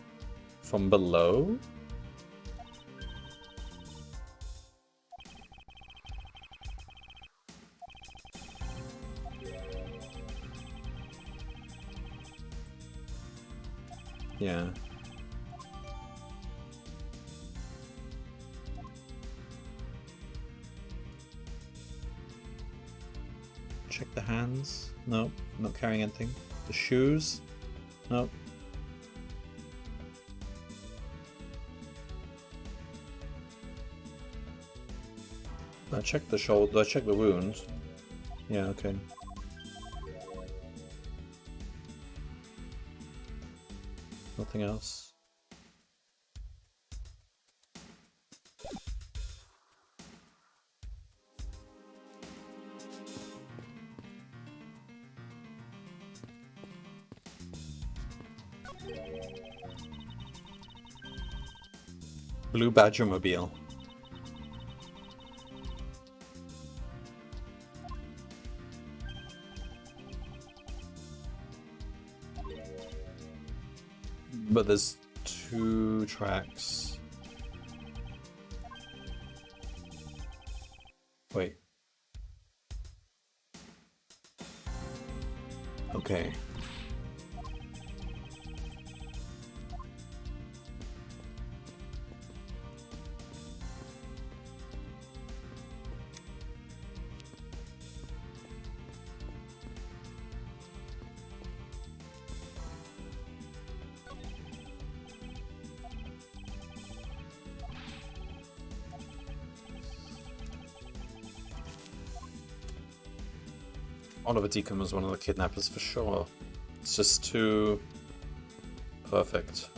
from below? Yeah. Check the hands. Nope, not carrying anything. The shoes. Nope. I checked the shoulder. I checked the wound. Yeah, okay. Nothing else. Blue Badger Mobile. But there's 2 tracks. Wait. Okay. Oliver Deacon was one of the kidnappers for sure. It's just too perfect.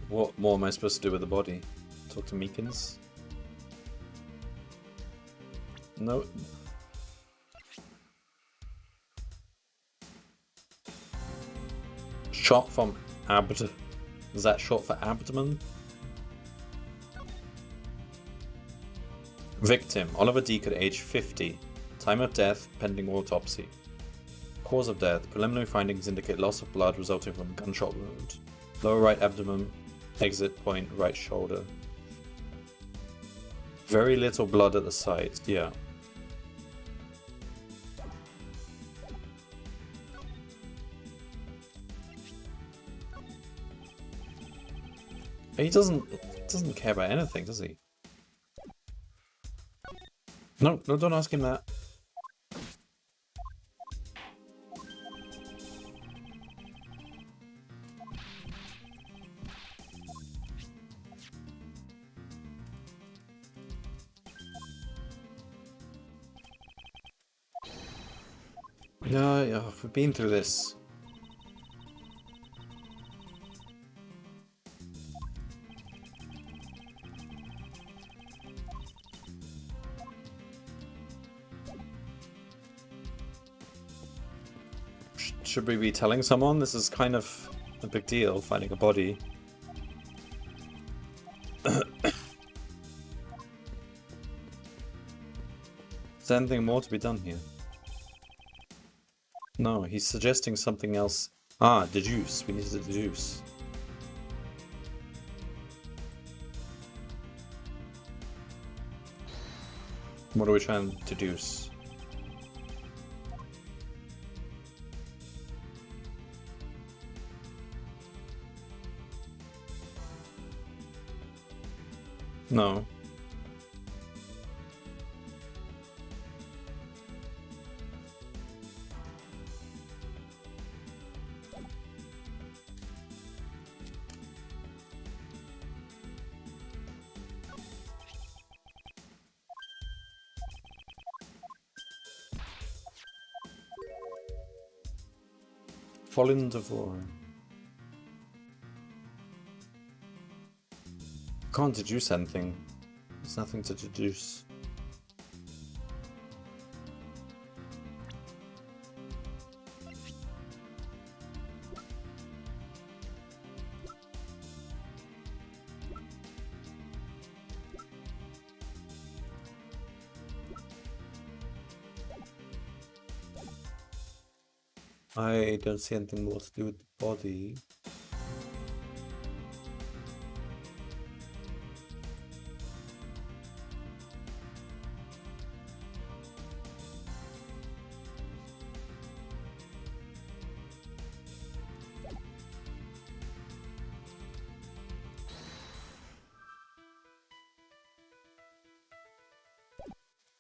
What more am I supposed to do with the body? Talk to Meekins? No. Shot from abd. Is that short for abdomen? Victim: Oliver Deacon, age 50. Time of death, pending autopsy. Cause of death: preliminary findings indicate loss of blood resulting from a gunshot wound. Lower right abdomen, exit point, right shoulder. Very little blood at the site, yeah. He doesn't care about anything, does he? No, don't ask him that. Yeah, we've been through this. Should we be telling someone? This is kind of a big deal, finding a body. Is there anything more to be done here? No, he's suggesting something else. Ah, deduce. We need to deduce. What are we trying to deduce? No. Fallen Devourer. Can't deduce anything. There's nothing to deduce. I don't see anything more to do with the body.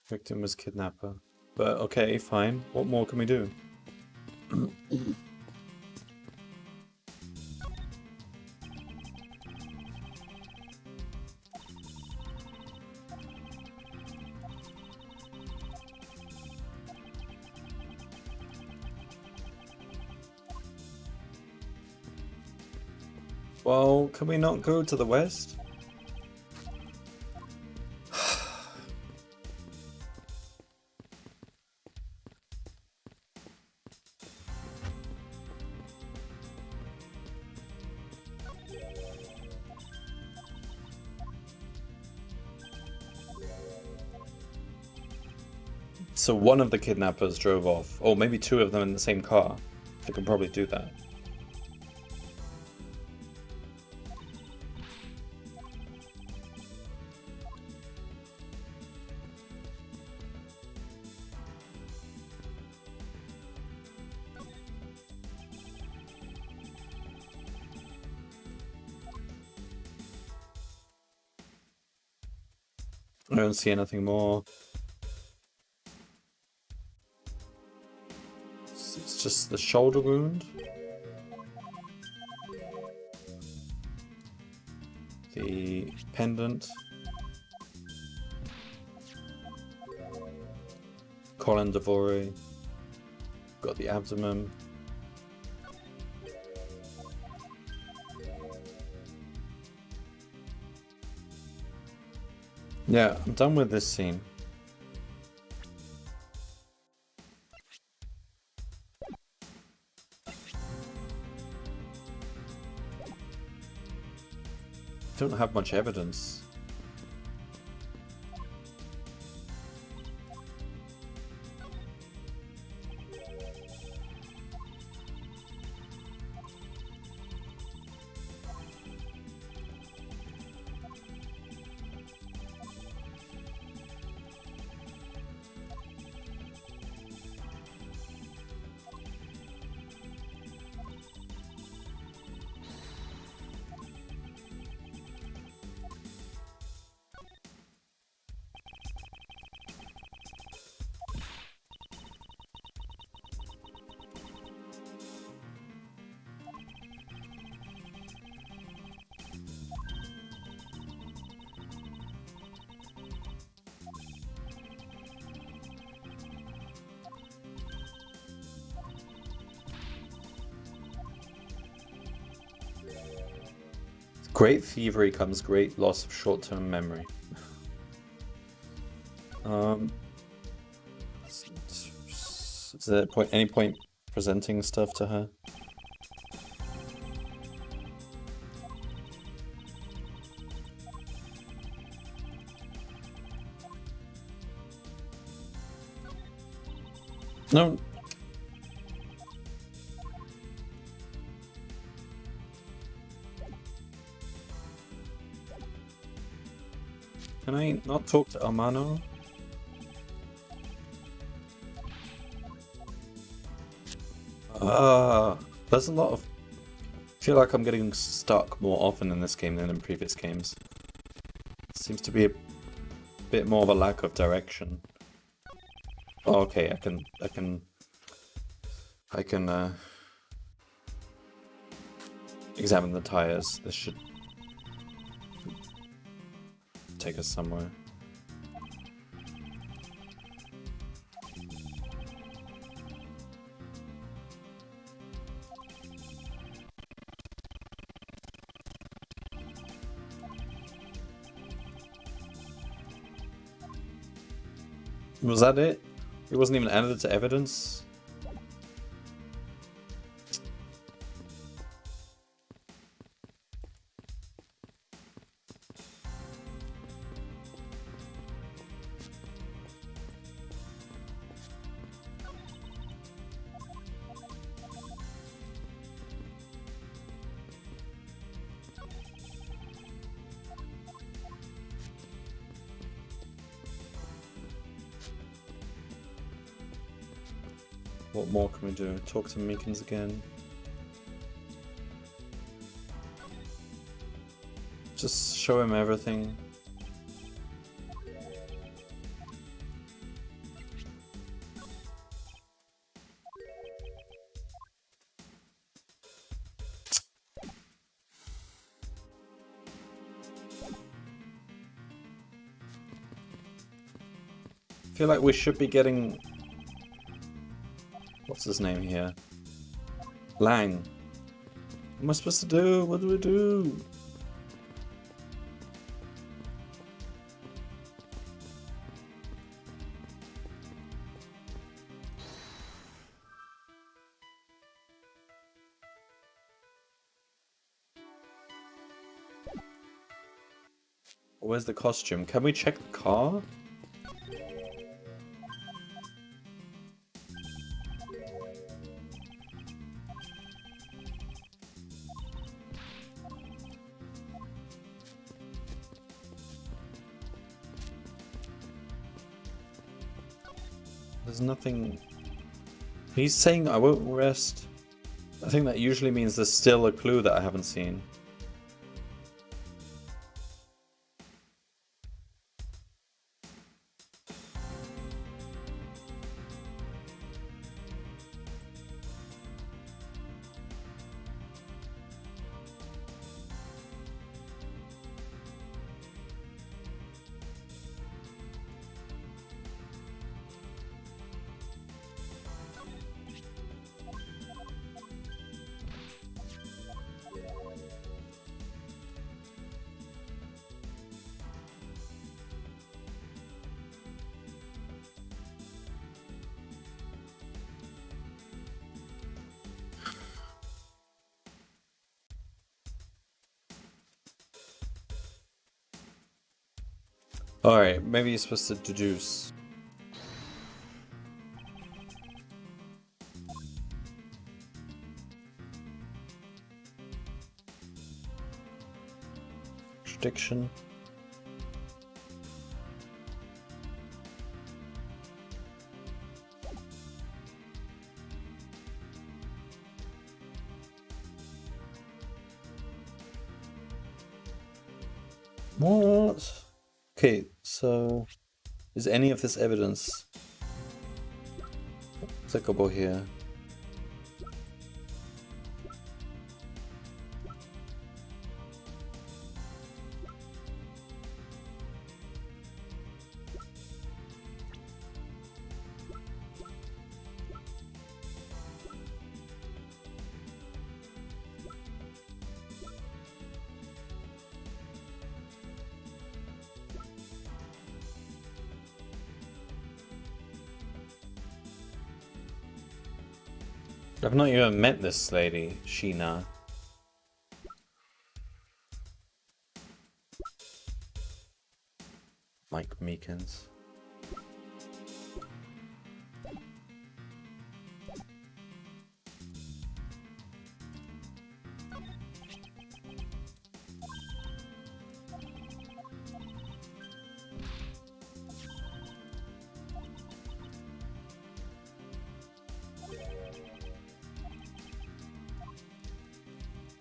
Victim was kidnapper. But okay, fine. What more can we do? Well, can we not go to the west? So one of the kidnappers drove off, or maybe two of them in the same car. They can probably do that. I don't see anything more. It's just the shoulder wound. The pendant. Colin Devore. Got the abdomen. Yeah, I'm done with this scene. Don't have much evidence. Great thievery comes great loss of short-term memory. Is there any point presenting stuff to her? No. Can I not talk to Amano? There's a lot of... I feel like I'm getting stuck more often in this game than in previous games. Seems to be a bit more of a lack of direction. Oh, okay, I can examine the tires. This should take us somewhere. Was that it? It wasn't even added to evidence? What more can we do? Talk to Meekins again. Just show him everything. I feel like we should be getting... What's his name here? Lang. What am I supposed to do? What do we do? Where's the costume? Can we check the car? There's nothing... He's saying I won't rest. I think that usually means there's still a clue that I haven't seen. Alright, maybe you're supposed to deduce. Contradiction. What? Okay, so is any of this evidence applicable here? I've not even met this lady, Sheena. Mike Meekins.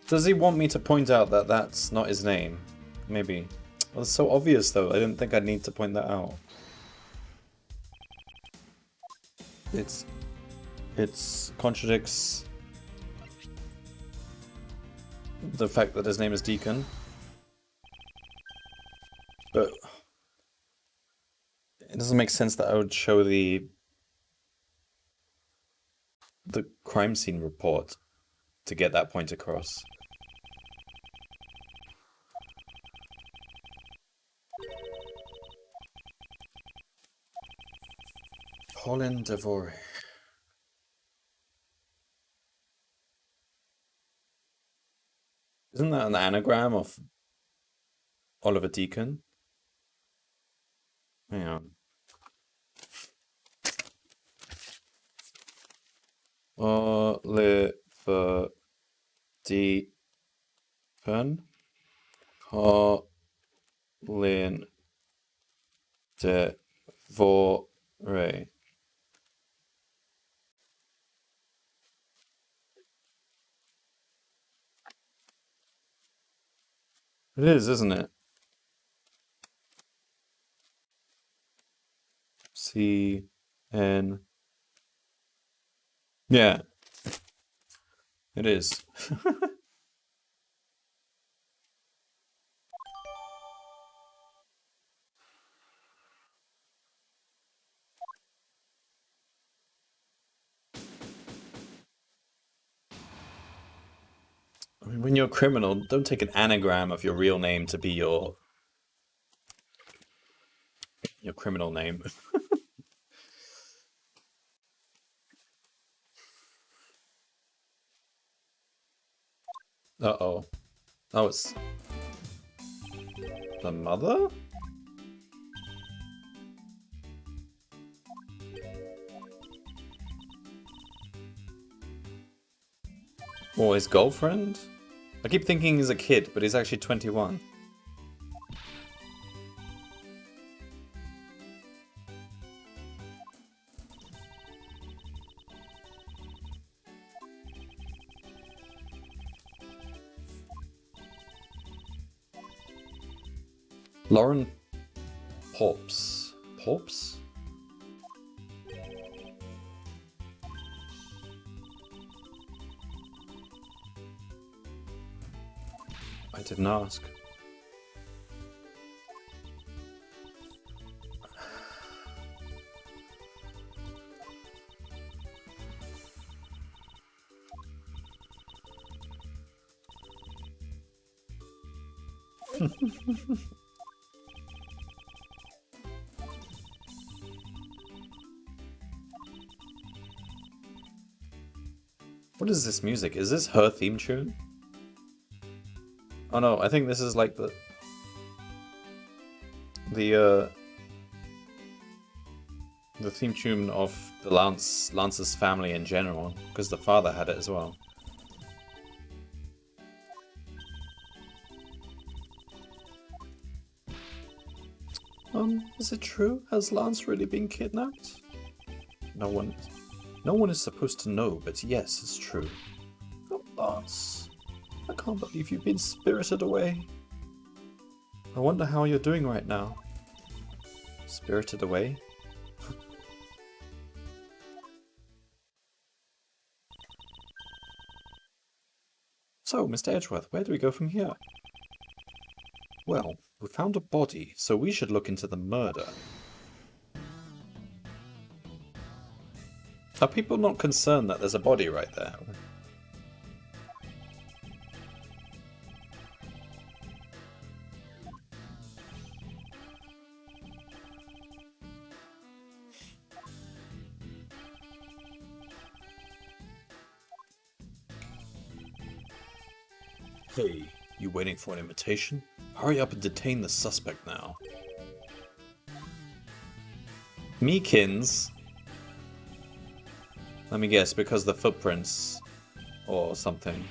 Does he want me to point out that that's not his name? Maybe. Well, it's so obvious though, I didn't think I'd need to point that out. It contradicts the fact that his name is Deacon. But it doesn't make sense that I would show the crime scene report to get that point across. Colin Devore. Isn't that an anagram of Oliver Deacon? Yeah. Oliver Deacon. Colin Devore. It is, isn't it? C-N. Yeah, it is. I mean, when you're a criminal, don't take an anagram of your real name to be your criminal name. Uh-oh. Oh, it's the mother? Or his girlfriend? I keep thinking he's a kid, but he's actually 21. Lauren Porps. Porps? I didn't ask. What is this music? Is this her theme tune? Oh no, I think this is like the theme tune of the Lance's family in general, because the father had it as well. Is it true? Has Lance really been kidnapped? No one is supposed to know, but yes, it's true. Oh, Lance, I can't believe you've been spirited away. I wonder how you're doing right now. Spirited away? So, Mr. Edgeworth, where do we go from here? Well, we found a body, so we should look into the murder. Are people not concerned that there's a body right there? Hey, you waiting for an invitation? Hurry up and detain the suspect now. Meekins? Let me guess, because the footprints or something.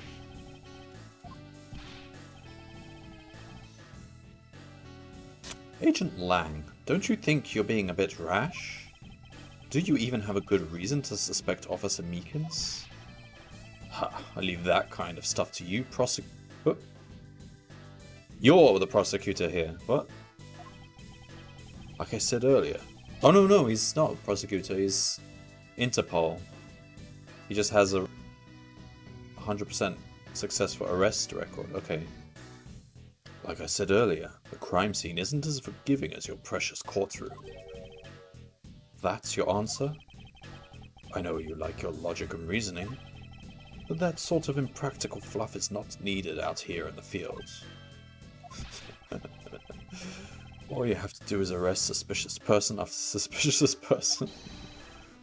Agent Lang, don't you think you're being a bit rash? Do you even have a good reason to suspect Officer Meekins? Ha, I leave that kind of stuff to you, What? You're the prosecutor here. What? Like I said earlier. Oh no, he's not a prosecutor, he's Interpol. He just has a 100% successful arrest record. Okay. Like I said earlier, the crime scene isn't as forgiving as your precious courtroom. That's your answer? I know you like your logic and reasoning, but that sort of impractical fluff is not needed out here in the fields. All you have to do is arrest suspicious person after suspicious person.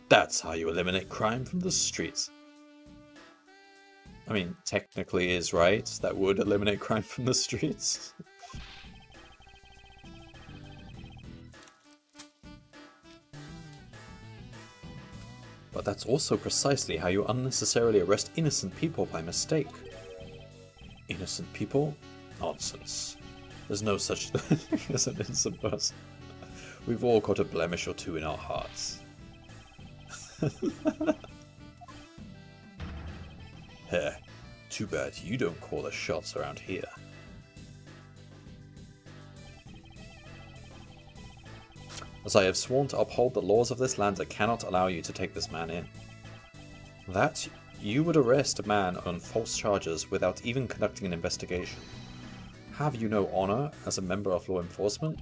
That's how you eliminate crime from the streets. I mean, technically is right. That would eliminate crime from the streets. But that's also precisely how you unnecessarily arrest innocent people by mistake. Innocent people? Nonsense. There's no such thing as an innocent person. We've all got a blemish or two in our hearts. Heh, too bad you don't call the shots around here. As I have sworn to uphold the laws of this land, I cannot allow you to take this man in. That you would arrest a man on false charges without even conducting an investigation. Have you no honor as a member of law enforcement?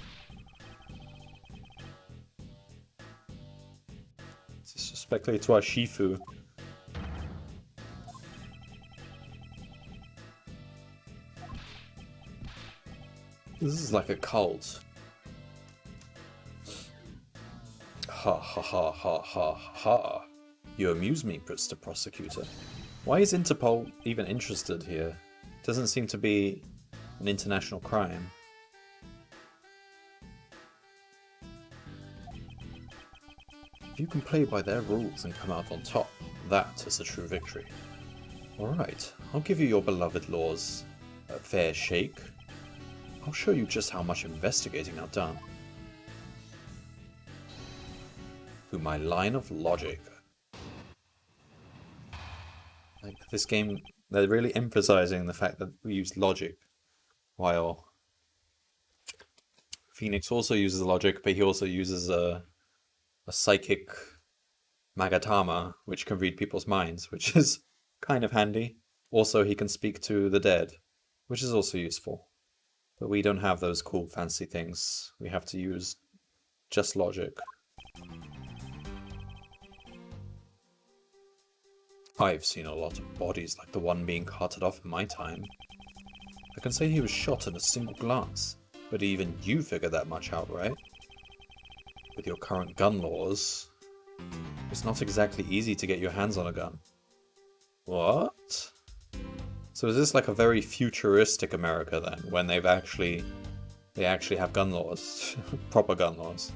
Disrespectfully to our Shifu. This is like a cult. Ha ha ha ha ha ha. You amuse me, Mr. Prosecutor. Why is Interpol even interested here? Doesn't seem to be an international crime. If you can play by their rules and come out on top, that is a true victory. Alright, I'll give you your beloved laws a fair shake. I'll show you just how much investigating I've done. Through my line of logic. Like, this game, they're really emphasizing the fact that we use logic, while Phoenix also uses logic, but he also uses a psychic Magatama, which can read people's minds, which is kind of handy. Also, he can speak to the dead, which is also useful. But we don't have those cool fancy things. We have to use just logic. I've seen a lot of bodies like the one being carted off in my time. I can say he was shot in a single glance, but even you figured that much out, right? With your current gun laws, it's not exactly easy to get your hands on a gun. What? So is this like a very futuristic America then, when they actually have gun laws, proper gun laws?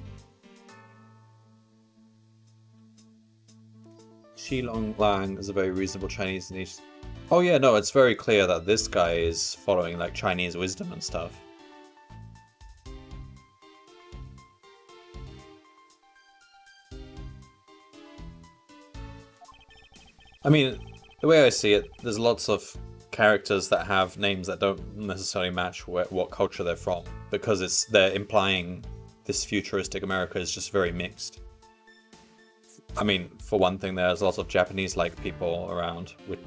Xilong Lang is a very reasonable Chinese niche. Oh yeah, no, it's very clear that this guy is following like Chinese wisdom and stuff. I mean, the way I see it, there's lots of characters that have names that don't necessarily match what culture they're from, because they're implying this futuristic America is just very mixed. I mean, for one thing, there's lots of Japanese-like people around, with,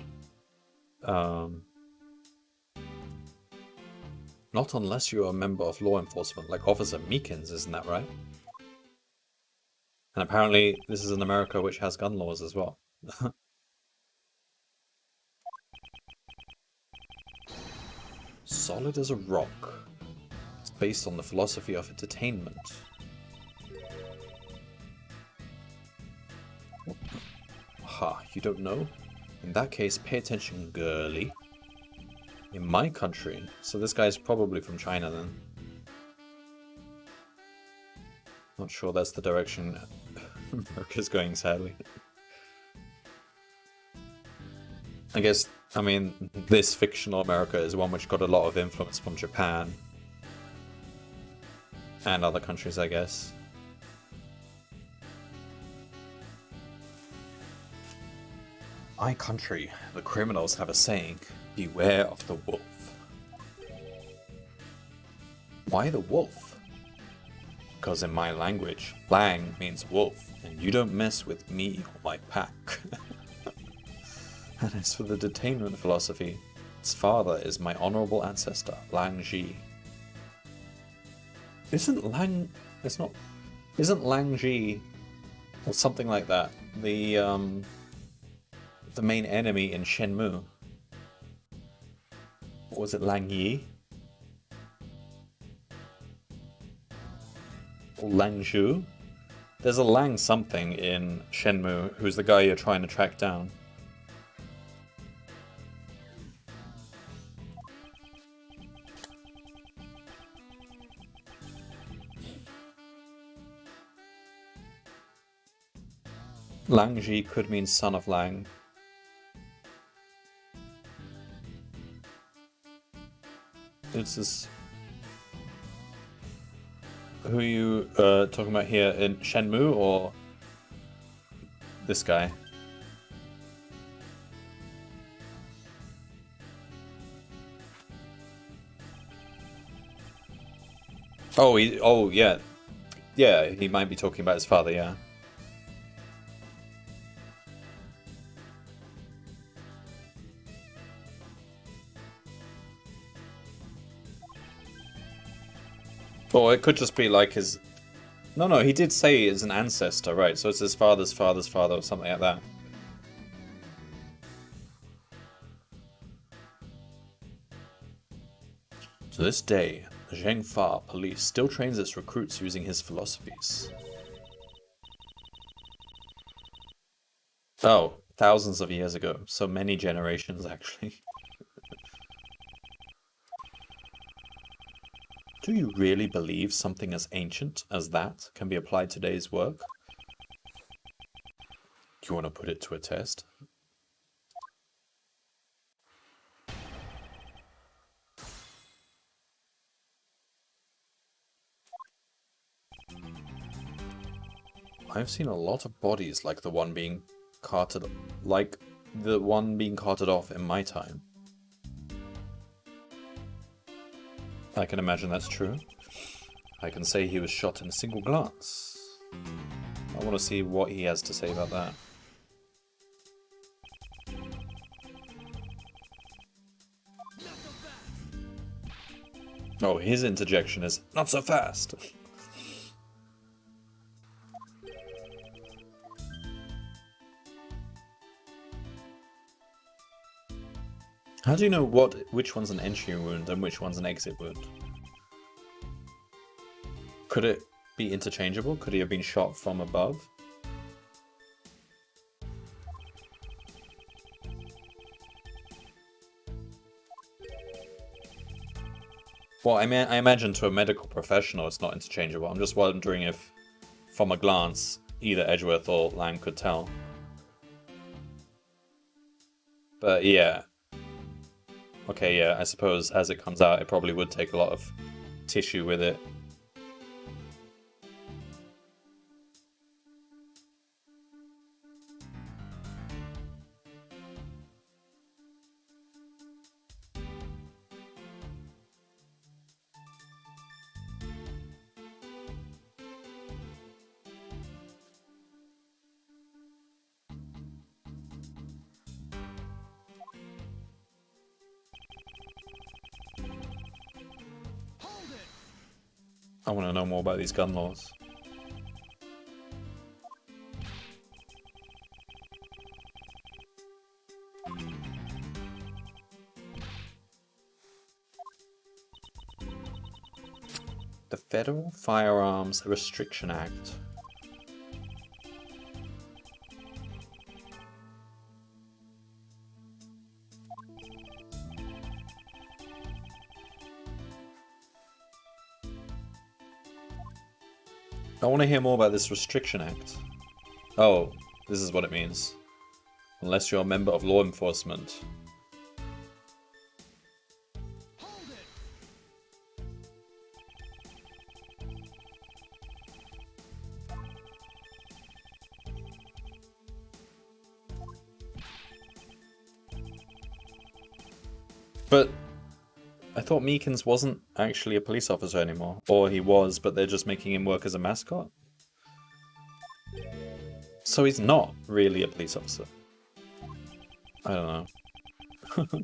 not unless you're a member of law enforcement, like Officer Meekins, isn't that right? And apparently, this is an America which has gun laws as well. Solid as a rock. It's based on the philosophy of entertainment. Ha, you don't know? In that case, pay attention, girly. In my country, so this guy's probably from China then. Not sure that's the direction America's going, sadly. I guess, I mean, this fictional America is one which got a lot of influence from Japan. And other countries, I guess. My country, the criminals have a saying, beware of the wolf. Why the wolf? Because in my language, Lang means wolf, and you don't mess with me or my pack. And as for the detainment philosophy, its father is my honorable ancestor, Lang Ji. Isn't Lang Ji, or something like that, the main enemy in Shenmue? Or was it Lang Yi? Or Lang Zhu? There's a Lang something in Shenmue who's the guy you're trying to track down. Lang Ji could mean son of Lang. This is... Who are you talking about here? In Shenmue or this guy? Oh yeah. Yeah, he might be talking about his father, yeah. Or it could just be like his... No, he did say he's an ancestor, right? So it's his father's father's father or something like that. To this day, Zheng Fa police still trains its recruits using his philosophies. Oh, thousands of years ago. So many generations, actually. Do you really believe something as ancient as that can be applied to today's work? Do you want to put it to a test? I've seen a lot of bodies like the one being carted off in my time. I can imagine that's true. I can say he was shot in a single glance. I want to see what he has to say about that. Oh, his interjection is, not so fast! How do you know which one's an entry wound and which one's an exit wound? Could it be interchangeable? Could he have been shot from above? Well, I imagine to a medical professional it's not interchangeable. I'm just wondering if, from a glance, either Edgeworth or Lang could tell. But yeah. Okay, yeah, I suppose as it comes out, it probably would take a lot of tissue with it. I want to know more about these gun laws. The Federal Firearms Restriction Act. I want to hear more about this Restriction Act. Oh, this is what it means. Unless you're a member of law enforcement. But I thought Meekins wasn't actually a police officer anymore. Or he was, but they're just making him work as a mascot? So he's not really a police officer. I don't know.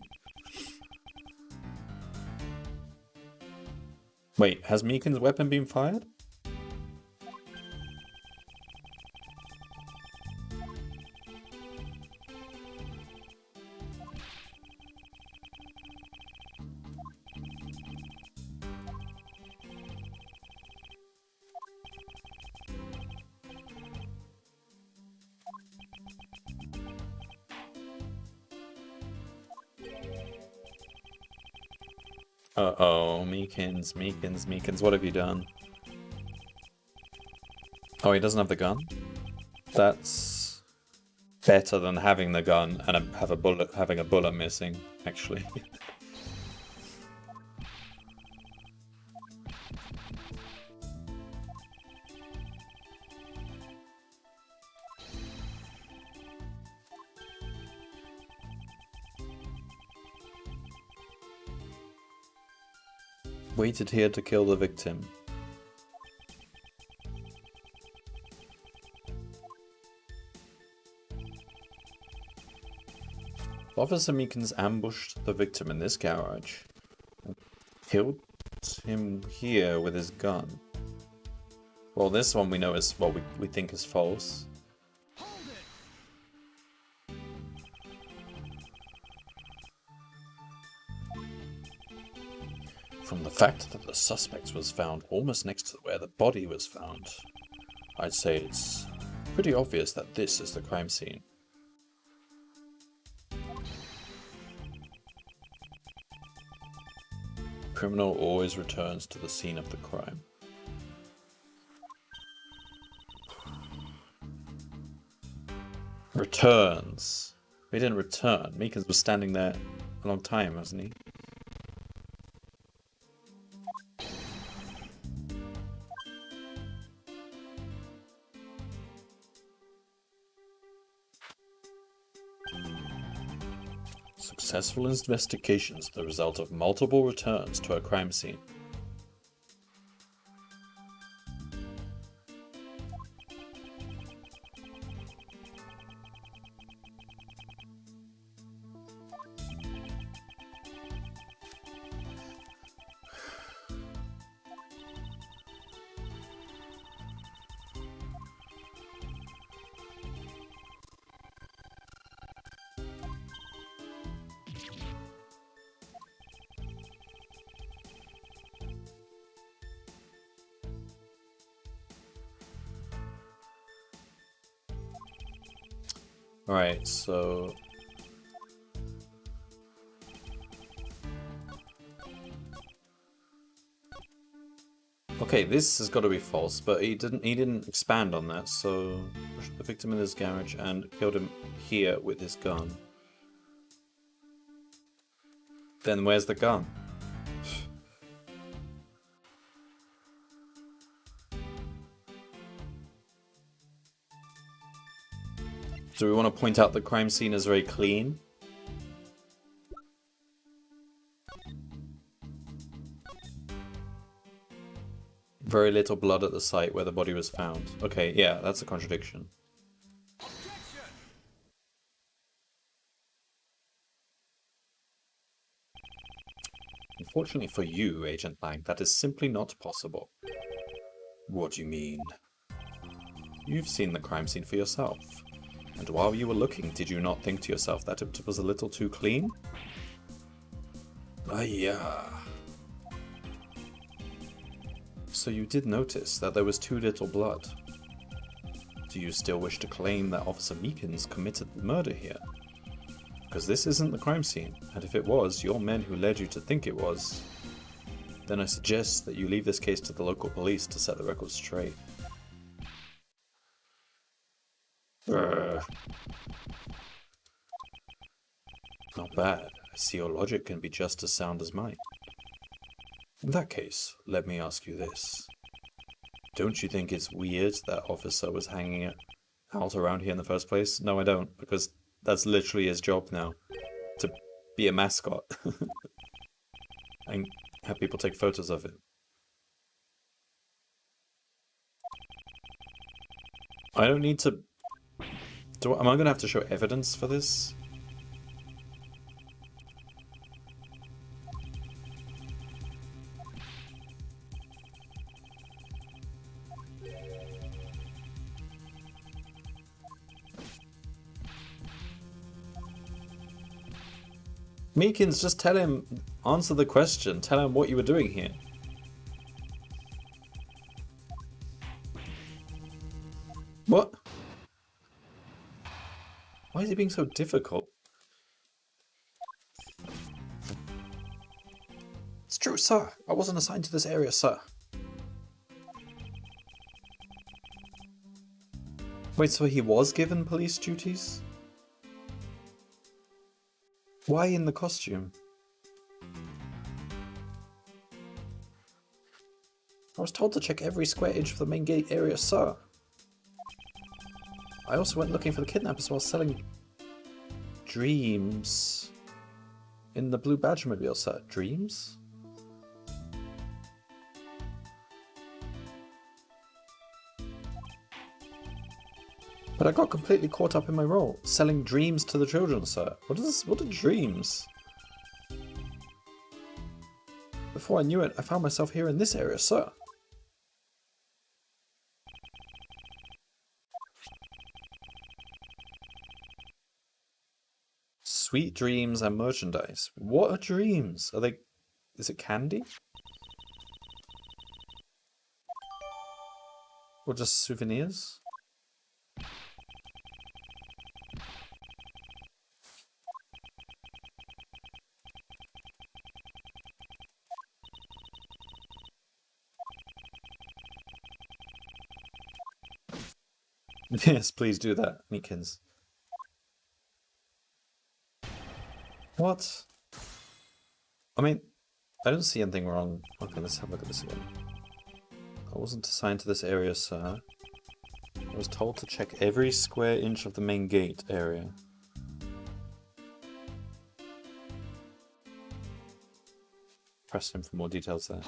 Wait, has Meekins' weapon been fired? Uh-oh, Meekins, what have you done? Oh, he doesn't have the gun? That's better than having the gun and having a bullet missing, actually. Waited here to kill the victim. Officer Meekins ambushed the victim in this garage. Killed him here with his gun. Well, this one we know is what we think is false. From the fact that the suspect was found almost next to where the body was found, I'd say it's pretty obvious that this is the crime scene. Criminal always returns to the scene of the crime. Returns. He didn't return. Meekins was standing there a long time, wasn't he? Successful investigations are the result of multiple returns to a crime scene. Alright, so... Okay, this has got to be false, but he didn't expand on that, so pushed the victim in his garage and killed him here with his gun. Then where's the gun? Do we want to point out the crime scene as very clean? Very little blood at the site where the body was found. Okay, yeah, that's a contradiction. Unfortunately for you, Agent Lang, that is simply not possible. What do you mean? You've seen the crime scene for yourself. And while you were looking, did you not think to yourself that it was a little too clean? Yeah. So you did notice that there was too little blood. Do you still wish to claim that Officer Meekins committed the murder here? Because this isn't the crime scene, and if it was your men who led you to think it was, then I suggest that you leave this case to the local police to set the record straight. Not bad. I see your logic can be just as sound as mine. In that case, let me ask you this. Don't you think it's weird that officer was hanging out around here in the first place? No, I don't, because that's literally his job now. To be a mascot. And have people take photos of it. I don't need to... Am I going to have to show evidence for this? Meekins, just tell him, answer the question, tell him what you were doing here. What? Why is he being so difficult? It's true, sir. I wasn't assigned to this area, sir. Wait, so he was given police duties? Why in the costume? I was told to check every square inch of the main gate area, sir. I also went looking for the kidnappers while selling dreams in the blue Badgermobile, sir. Dreams? But I got completely caught up in my role, selling dreams to the children, sir. What are dreams? Before I knew it, I found myself here in this area, sir. Sweet dreams and merchandise. What are dreams? Are they... Is it candy? Or just souvenirs? Yes, please do that, Meekins. What? I mean, I don't see anything wrong. Okay, let's have a look at this again. I wasn't assigned to this area, sir. I was told to check every square inch of the main gate area. Press him for more details there.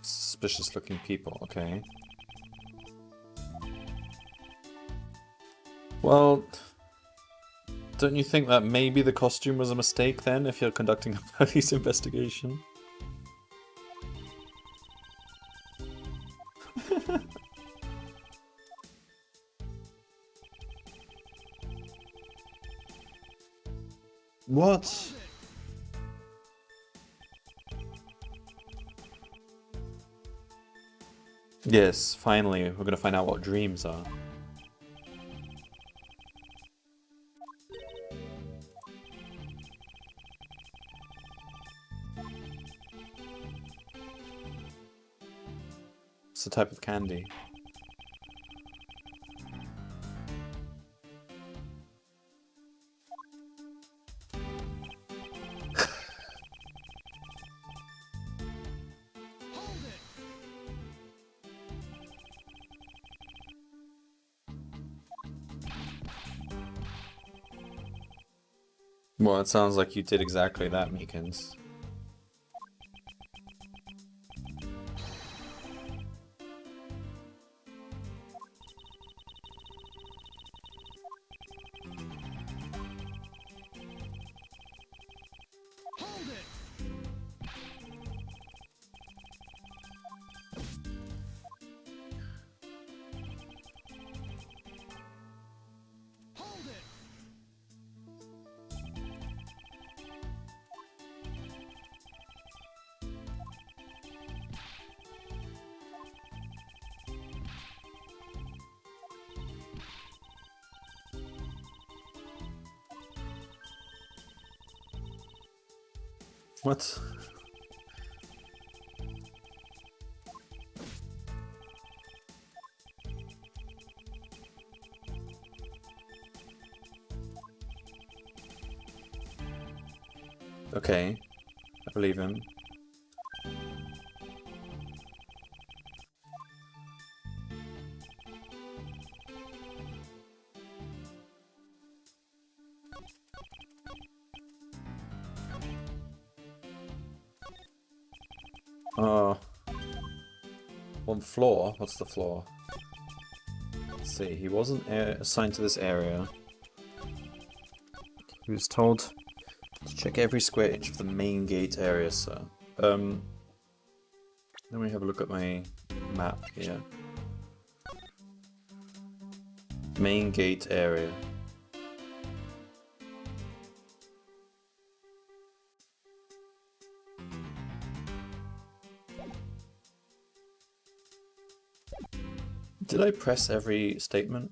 Suspicious looking people, okay. Well, don't you think that maybe the costume was a mistake then, if you're conducting a police investigation? What? Yes, finally, we're gonna find out what dreams are. It's a type of candy. Well, it sounds like you did exactly that, Meekins. What? Okay, I believe him. One floor? What's the floor? Let's see, he wasn't assigned to this area. He was told to check every square inch of the main gate area, sir. Let me have a look at my map here. Main gate area. Did I press every statement?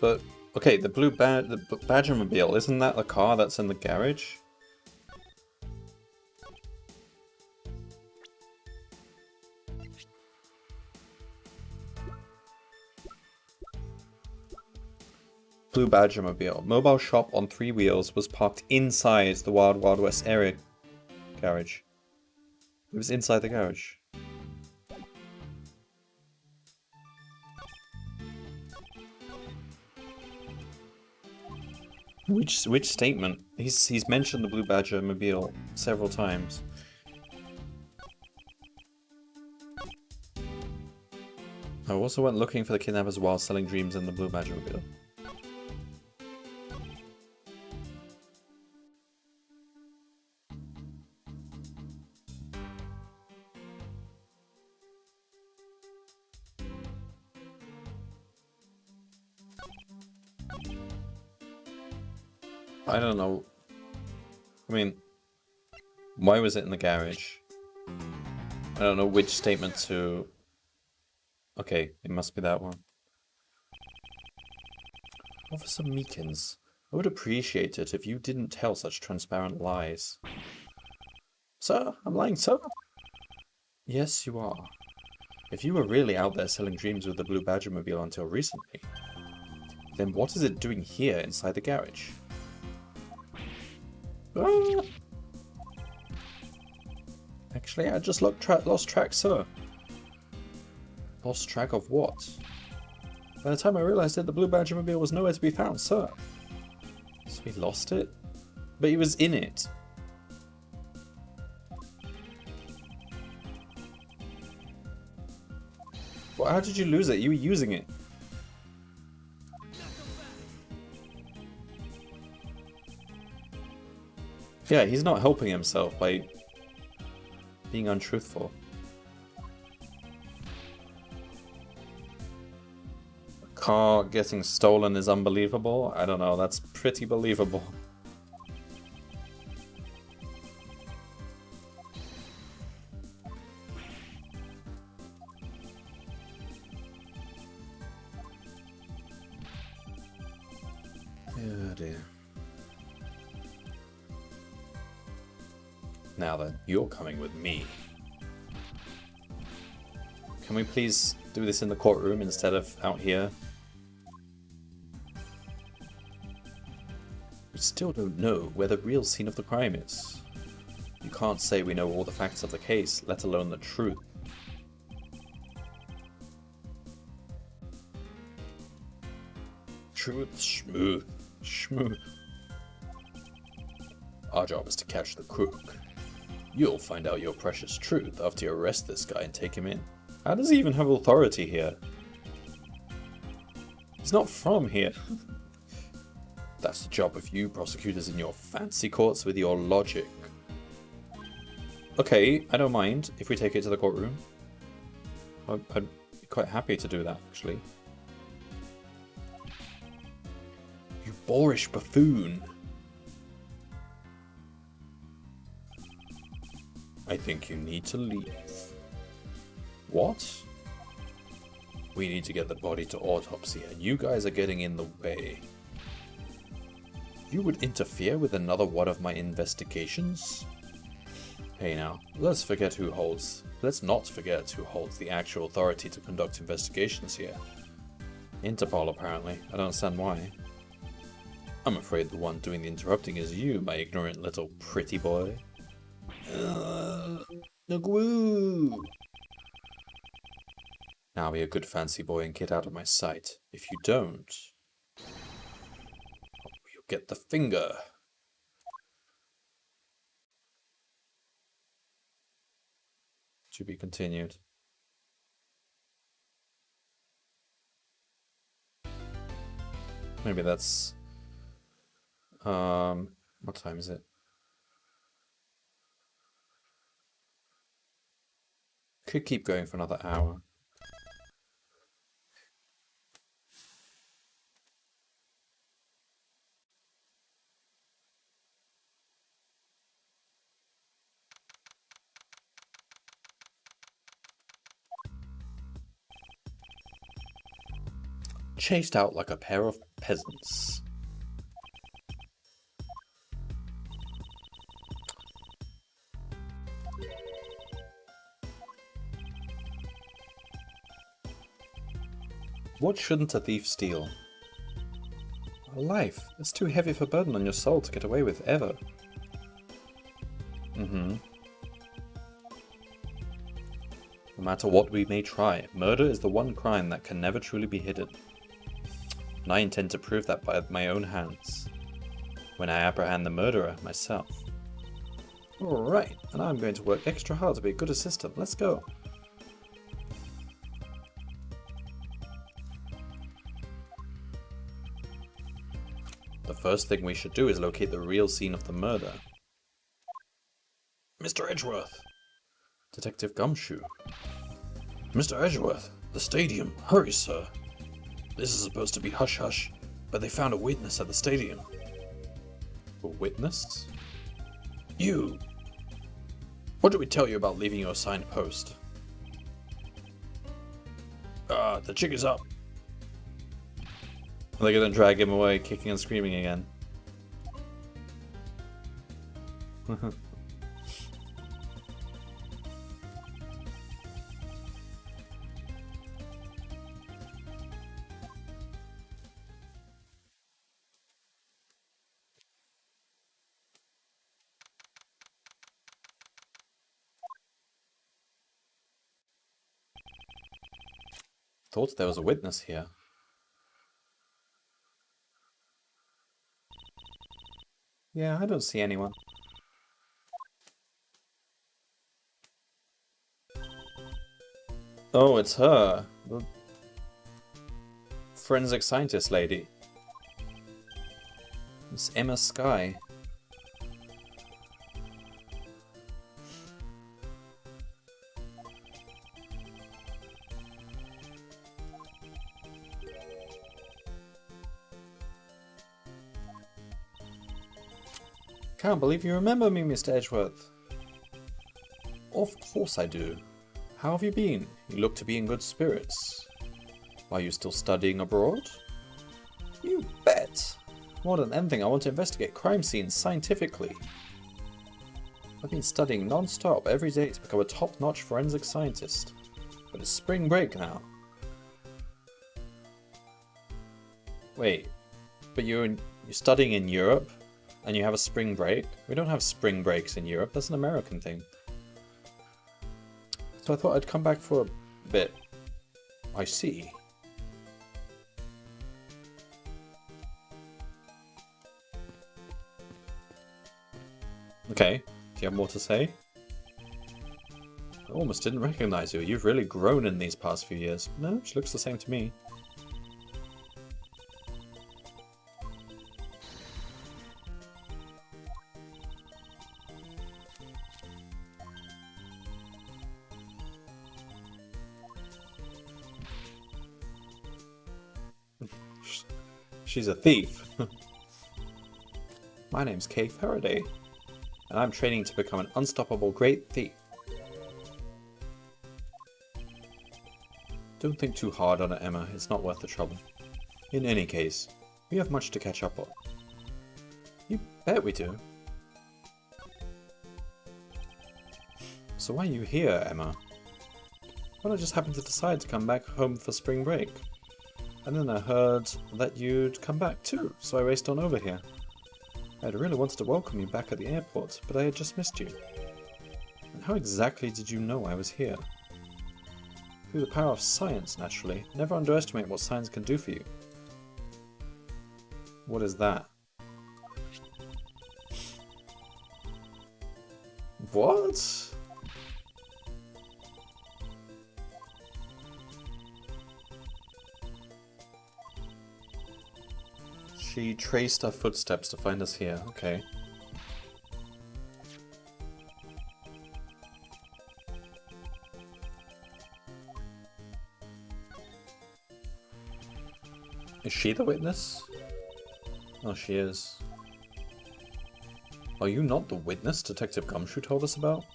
But, okay, the Badgermobile, isn't that the car that's in the garage? Blue Badgermobile. Mobile shop on 3 wheels was parked inside the Wild Wild West area garage. It was inside the garage. Which statement? He's mentioned the Blue Badgermobile several times. I also went looking for the kidnappers while selling dreams in the Blue Badger Mobile. I don't know. I mean, why was it in the garage? I don't know which statement to... Okay, it must be that one. Officer Meekins, I would appreciate it if you didn't tell such transparent lies. Sir, I'm lying, sir? Yes, you are. If you were really out there selling dreams with the Blue Badger Mobile until recently, then what is it doing here inside the garage? Ah! Actually, I just lost track, sir. Lost track of what? By the time I realized it, the Blue Badger Mobile was nowhere to be found, sir. So we lost it? But he was in it. Well, how did you lose it? You were using it. Yeah, he's not helping himself by being untruthful. A car getting stolen is unbelievable? I don't know, that's pretty believable. Oh dear. Now then, you're coming with me. Can we please do this in the courtroom instead of out here? We still don't know where the real scene of the crime is. You can't say we know all the facts of the case, let alone the truth. Truth, smooth, smooth. Our job is to catch the crook. You'll find out your precious truth after you arrest this guy and take him in. How does he even have authority here? He's not from here. That's the job of you prosecutors in your fancy courts with your logic. Okay, I don't mind if we take it to the courtroom. I'd be quite happy to do that, actually. You boorish buffoon. I think you need to leave. What? We need to get the body to autopsy, and you guys are getting in the way. You would interfere with another one of my investigations? Hey now, let's not forget who holds the actual authority to conduct investigations here. Interpol, apparently. I don't understand why. I'm afraid the one doing the interrupting is you, my ignorant little pretty boy. Nagwoo! Now be a good fancy boy and get out of my sight. If you don't, you'll get the finger. To be continued. Maybe that's... what time is it? Could keep going for another hour. Chased out like a pair of peasants. What shouldn't a thief steal? A life. It's too heavy of a burden on your soul to get away with, ever. No matter what we may try, murder is the one crime that can never truly be hidden. And I intend to prove that by my own hands, when I apprehend the murderer myself. Alright, and I'm going to work extra hard to be a good assistant. Let's go. first thing we should do is locate the real scene of the murder. Mr. Edgeworth! Detective Gumshoe. Mr. Edgeworth, the stadium. Hurry, sir. This is supposed to be hush-hush, but they found a witness at the stadium. A witness? You! What did we tell you about leaving your assigned post? The jig is up. They're gonna drag him away, kicking and screaming again. Thought there was a witness here. Yeah, I don't see anyone. Oh, it's her. The forensic scientist lady. It's Emma Skye. Can't believe you remember me, Mr. Edgeworth. Of course I do. How have you been? You look to be in good spirits. Are you still studying abroad? You bet! More than anything, I want to investigate crime scenes scientifically. I've been studying non-stop every day to become a top-notch forensic scientist. But it's spring break now. Wait, but you're studying in Europe? And you have a spring break? We don't have spring breaks in Europe, that's an American thing. So I thought I'd come back for a bit. I see. Okay, do you have more to say? I almost didn't recognize you. You've really grown in these past few years. No, she looks the same to me. She's a thief. My name's Kay Faraday, and I'm training to become an unstoppable great thief. Don't think too hard on it, Emma. It's not worth the trouble. In any case, we have much to catch up on. You bet we do. So why are you here, Emma? Well, I just happened to decide to come back home for spring break. And then I heard that you'd come back too, so I raced on over here. I'd really wanted to welcome you back at the airport, but I had just missed you. And how exactly did you know I was here? Through the power of science, naturally. Never underestimate what science can do for you. What is that? What? She traced her footsteps to find us here. Okay. Is she the witness? Oh, she is. Are you not the witness Detective Gumshoe told us about?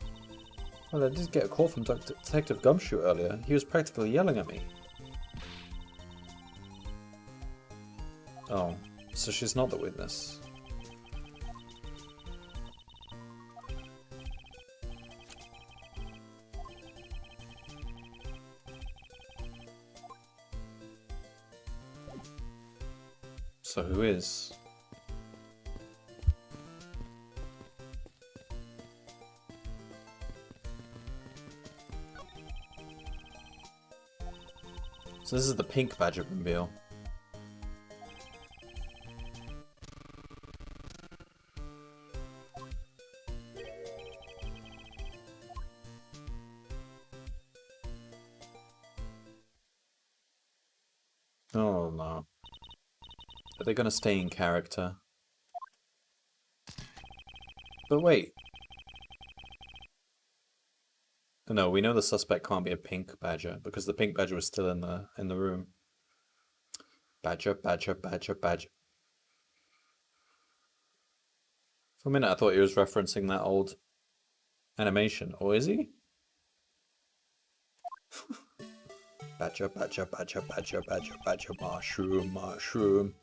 Well, I did get a call from Detective Gumshoe earlier. He was practically yelling at me. Oh. So she's not the witness. So who is? So this is the pink badger mobile. Oh no. Are they gonna stay in character? But wait. No, we know the suspect can't be a pink badger because the pink badger was still in the room. Badger, badger, badger, badger. For a minute, I thought he was referencing that old animation. Or is he? Badger, badger, badger, badger, badger, badger, mushroom, mushroom.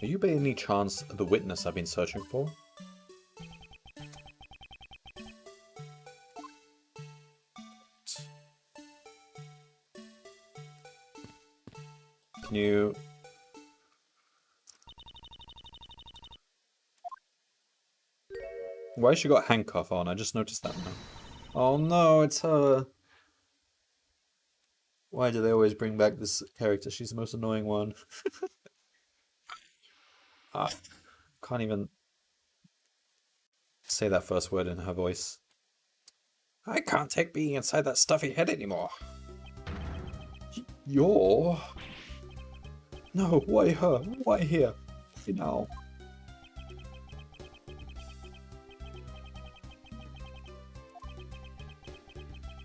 Are you by any chance the witness I've been searching for? Can you... Why has she got handcuff on? I just noticed that now. Oh no, it's her. Why do they always bring back this character? She's the most annoying one. Ah, can't even say that first word in her voice. I can't take being inside that stuffy head anymore. You're... No, why her? Why here? Why now?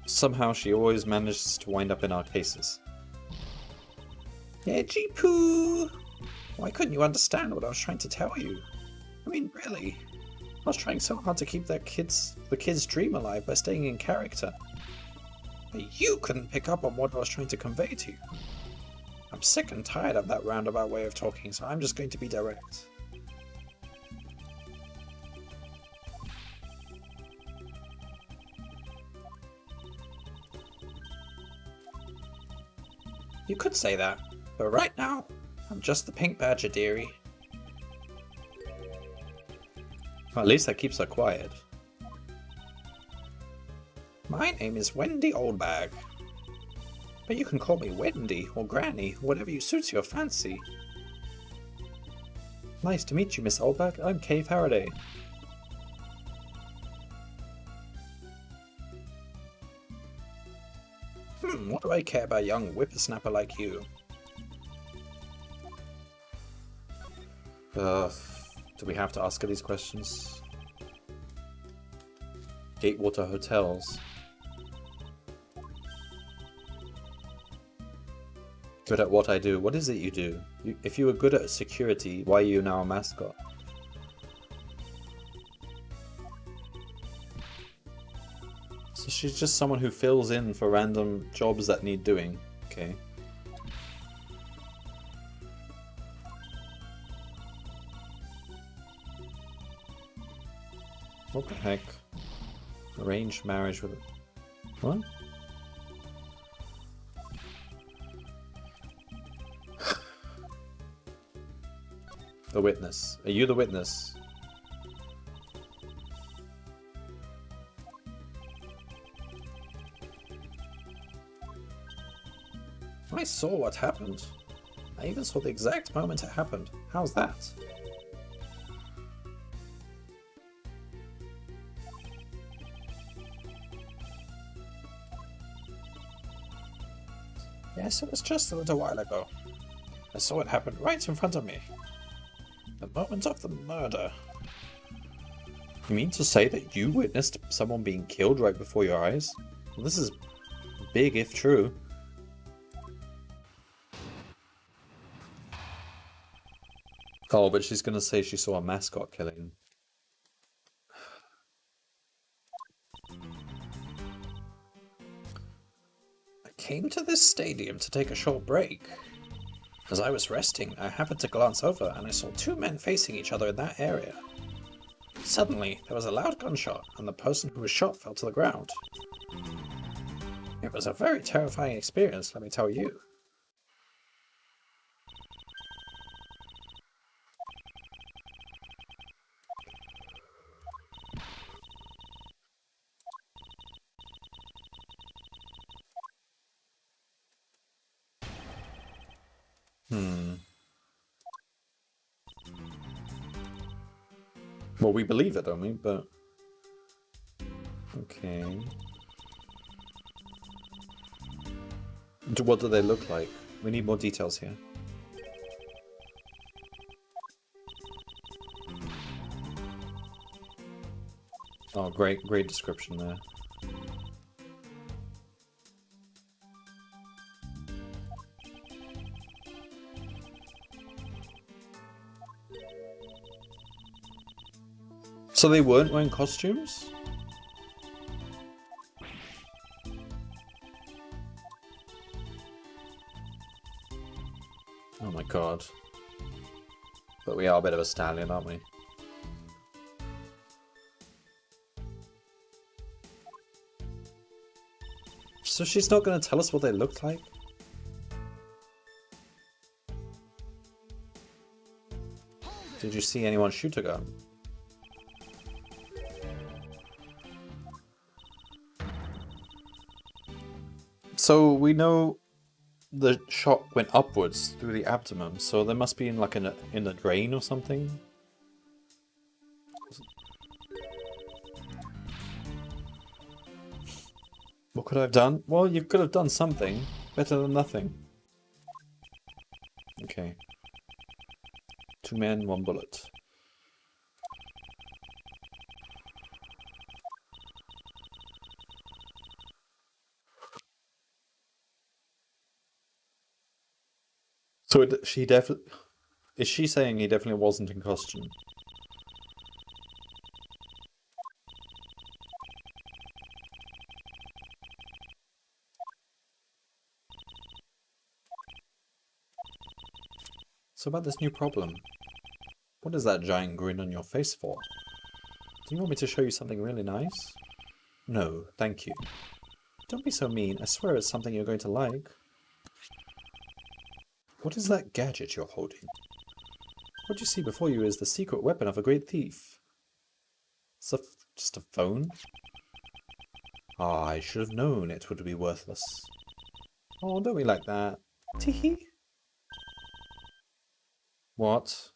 Somehow she always manages to wind up in our cases. Edgy poo! Why couldn't you understand what I was trying to tell you? I mean, really? I was trying so hard to keep the kid's dream alive by staying in character. But you couldn't pick up on what I was trying to convey to you. I'm sick and tired of that roundabout way of talking, so I'm just going to be direct. You could say that, but right now, I'm just the pink badger, dearie. Well, at least that keeps her quiet. My name is Wendy Oldbag. But you can call me Wendy or Granny, whatever you suits your fancy. Nice to meet you, Miss Oldbag. I'm Kay Faraday. What do I care about a young whippersnapper like you? Do we have to ask her these questions? Gatewater Hotels. Good at what I do. What is it you do? If you were good at security, why are you now a mascot? So she's just someone who fills in for random jobs that need doing. Okay. What the heck? Arranged marriage with... What? The witness. Are you the witness? I saw what happened. I even saw the exact moment it happened. How's that? Yes, it was just a little while ago. I saw it happen right in front of me. The moment of the murder. You mean to say that you witnessed someone being killed right before your eyes? Well, this is big if true. Oh, but she's gonna say she saw a mascot killing. I came to this stadium to take a short break. As I was resting, I happened to glance over and I saw two men facing each other in that area. Suddenly, there was a loud gunshot and the person who was shot fell to the ground. It was a very terrifying experience, let me tell you. Well, we believe it, don't we? But... Okay... What do they look like? We need more details here. Oh, great description there. So they weren't wearing costumes? Oh my god. But we are a bit of a stallion, aren't we? So she's not going to tell us what they looked like? Did you see anyone shoot a gun? So we know the shot went upwards through the abdomen, so there must be in like in a drain or something. What could I have done? Well, you could have done something. Better than nothing. Okay. 2 men, 1 bullet. So she definitely... Is she saying he definitely wasn't in costume? So about this new problem. What is that giant grin on your face for? Do you want me to show you something really nice? No, thank you. Don't be so mean. I swear it's something you're going to like. What is that gadget you're holding? What you see before you is the secret weapon of a great thief. It's just a phone? Ah, I should have known it would be worthless. Oh, don't be like that. Teehee. What?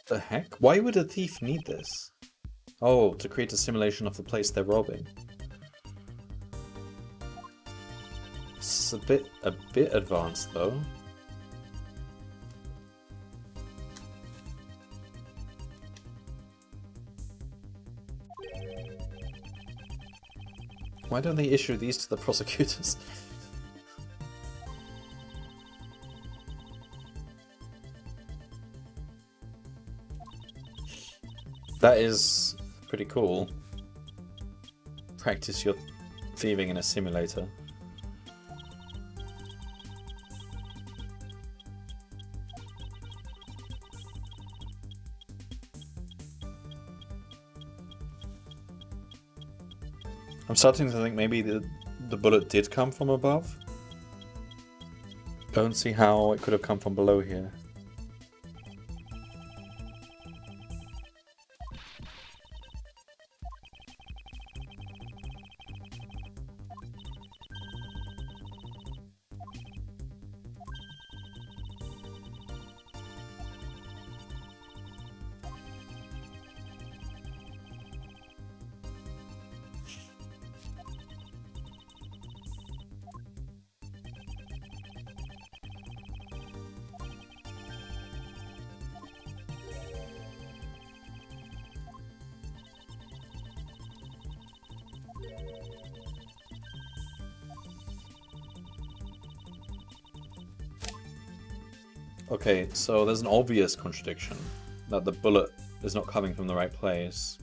The heck? Why would a thief need this? Oh, to create a simulation of the place they're robbing. It's a bit advanced though. Why don't they issue these to the prosecutors? That is pretty cool. Practice your thieving in a simulator. I'm starting to think maybe the bullet did come from above. Don't see how it could have come from below here. Okay, so there's an obvious contradiction that the bullet is not coming from the right place.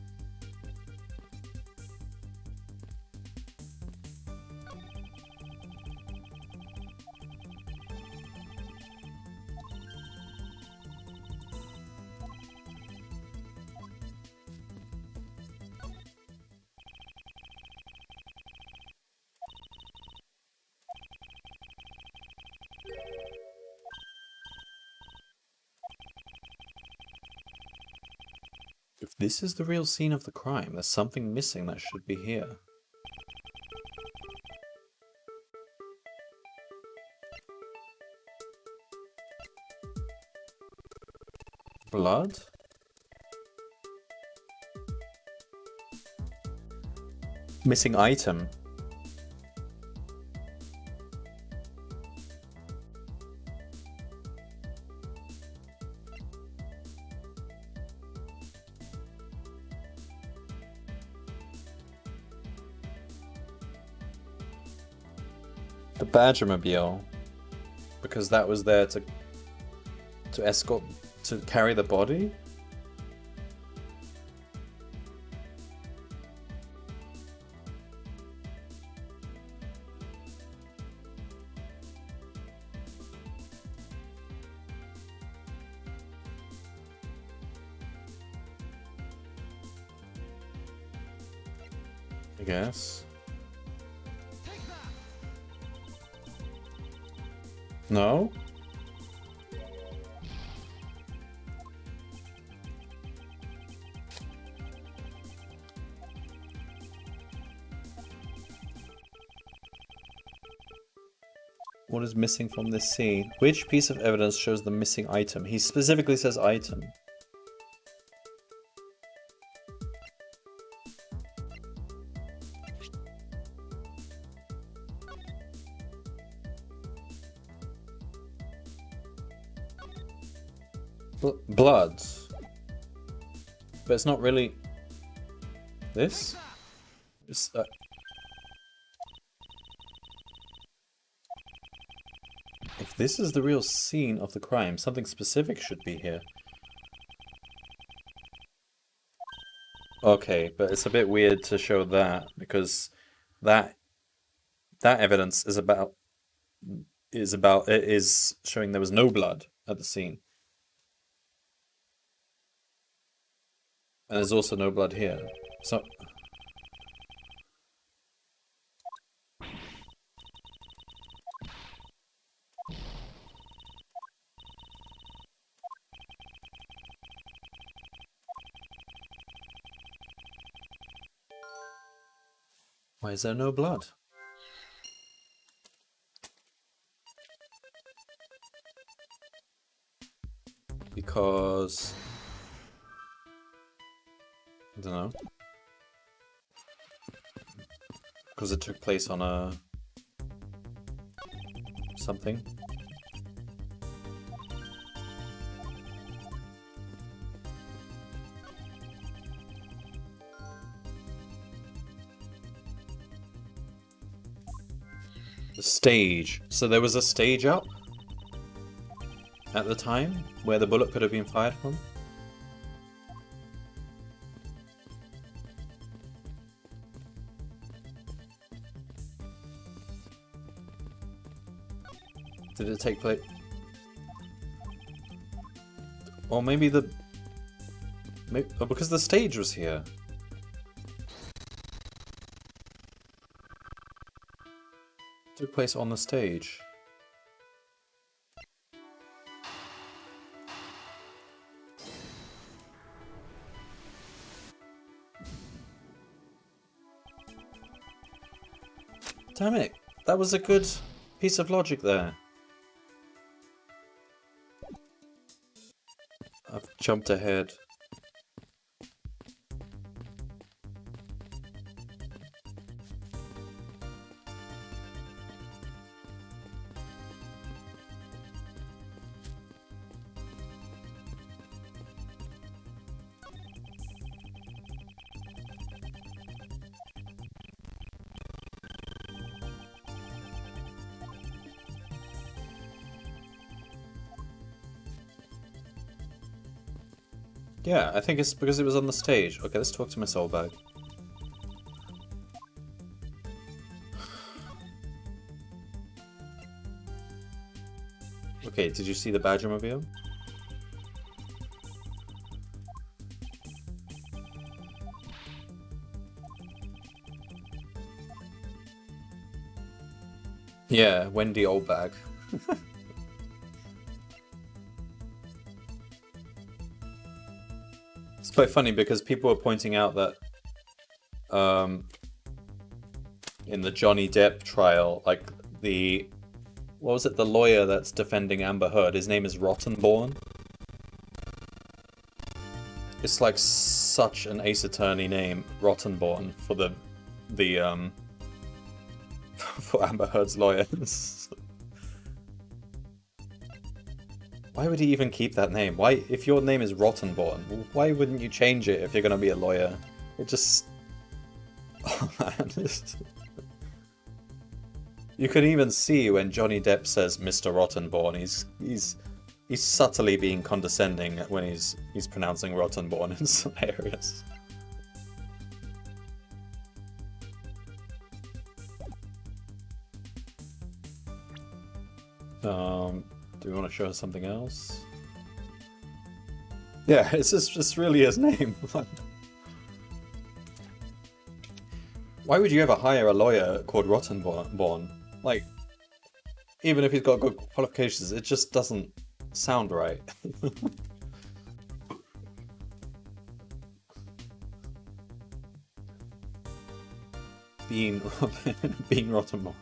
If this is the real scene of the crime, there's something missing that should be here. Blood? Missing item. The Badgermobile. Because that was there to escort, to carry the body? I guess. No? What is missing from this scene? Which piece of evidence shows the missing item? He specifically says item. Blood. But it's not really... This? It's, if this is the real scene of the crime, something specific should be here. Okay, but it's a bit weird to show that, because that evidence is showing there was no blood at the scene. And there's also no blood here. So... Why is there no blood? Because... I don't know. Because it took place on a... something. The stage. So there was a stage up at the time where the bullet could have been fired from? Did it take place? Or maybe the... oh, because the stage was here. Took place on the stage. Damn it! That was a good piece of logic there. I've jumped ahead. Yeah, I think it's because it was on the stage. Okay, let's talk to my soul bag. Okay, did you see the Badgermobile? Yeah, Wendy Oldbag. It's quite funny because people were pointing out that in the Johnny Depp trial, like what was it, the lawyer that's defending Amber Heard, his name is Rottenborn. It's like such an Ace Attorney name, Rottenborn, for the for Amber Heard's lawyers. Why would he even keep that name? Why, if your name is Rottenborn, why wouldn't you change it if you're gonna be a lawyer? It just... Oh man. You can even see when Johnny Depp says Mr. Rottenborn, he's subtly being condescending when he's pronouncing Rottenborn. It's hilarious. Do we want to show us something else? Yeah, it's just really his name. Why would you ever hire a lawyer called Rottenborn? Like, even if he's got good qualifications, it just doesn't sound right. Being Rottenborn.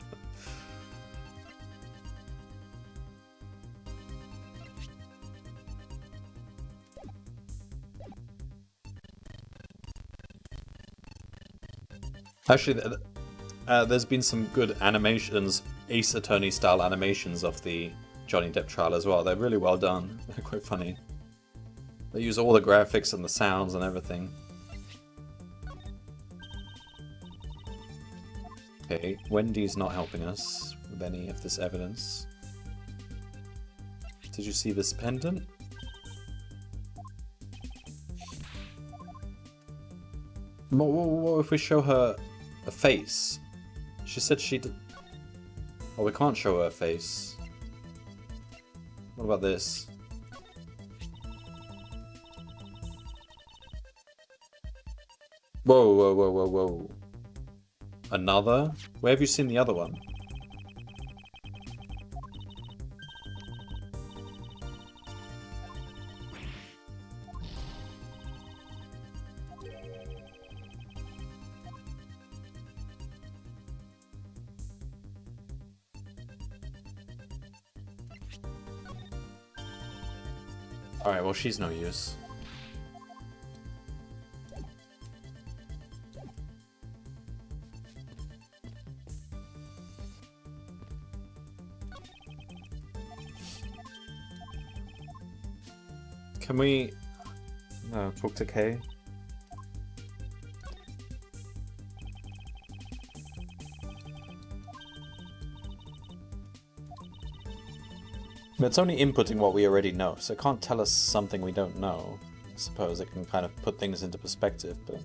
Actually, there's been some good animations, Ace Attorney style animations of the Johnny Depp trial as well. They're really well done. They're quite funny. They use all the graphics and the sounds and everything. Okay, Wendy's not helping us with any of this evidence. Did you see this pendant? What if we show her a face? She said she did... Oh, we can't show her a face. What about this? Whoa, whoa, whoa, whoa, whoa. Another? Where have you seen the other one? Alright, well, she's no use. Can we talk to Kay? But it's only inputting what we already know, so it can't tell us something we don't know. I suppose it can kind of put things into perspective, but...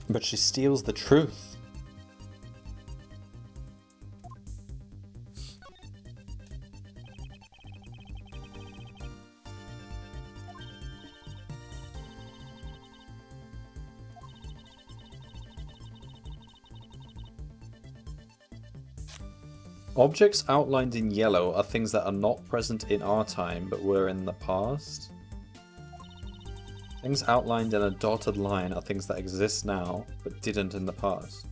But she steals the truth. Objects outlined in yellow are things that are not present in our time, but were in the past. Things outlined in a dotted line are things that exist now, but didn't in the past.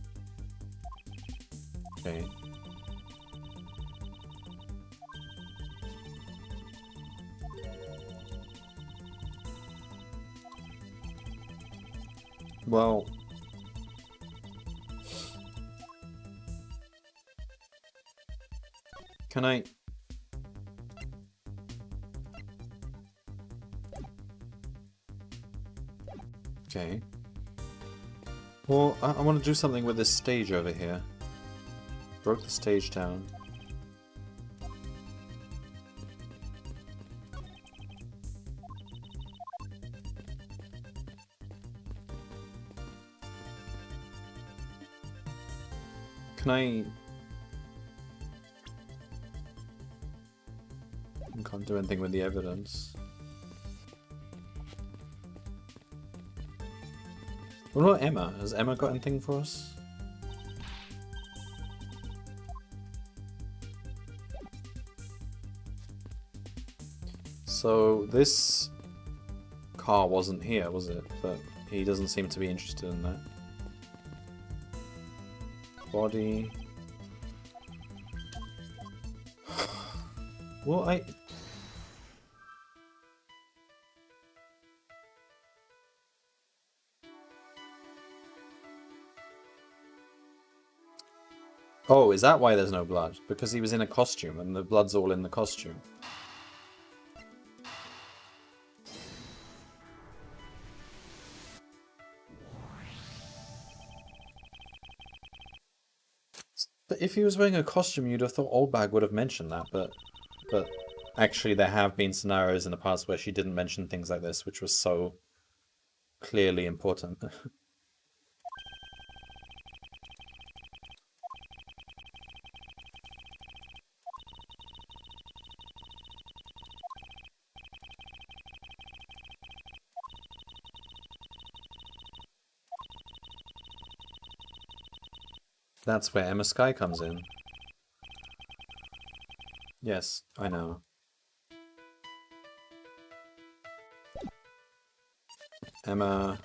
Okay. Well... Can I... Okay. Well, I want to do something with this stage over here. Broke the stage down. Can I... We can't do anything with the evidence. What about Emma? Has Emma got anything for us? So this car wasn't here, was it? But he doesn't seem to be interested in that. Body. Well, Oh, is that why there's no blood? Because he was in a costume and the blood's all in the costume. But if he was wearing a costume, you'd have thought Oldbag would have mentioned that, but actually there have been scenarios in the past where she didn't mention things like this, which was so clearly important. That's where Emma Sky comes in. Yes, I know. Emma...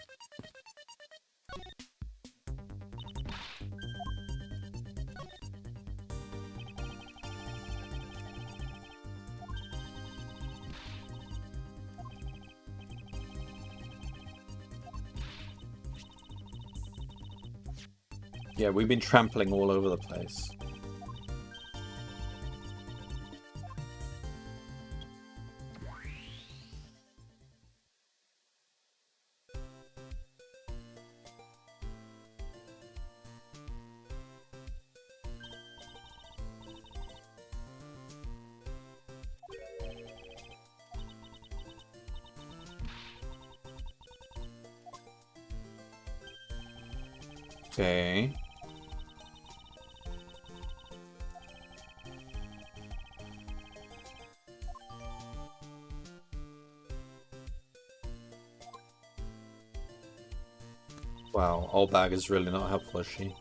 Yeah, we've been trampling all over the place. Okay. Wow, Oldbag is really not helpful, is she?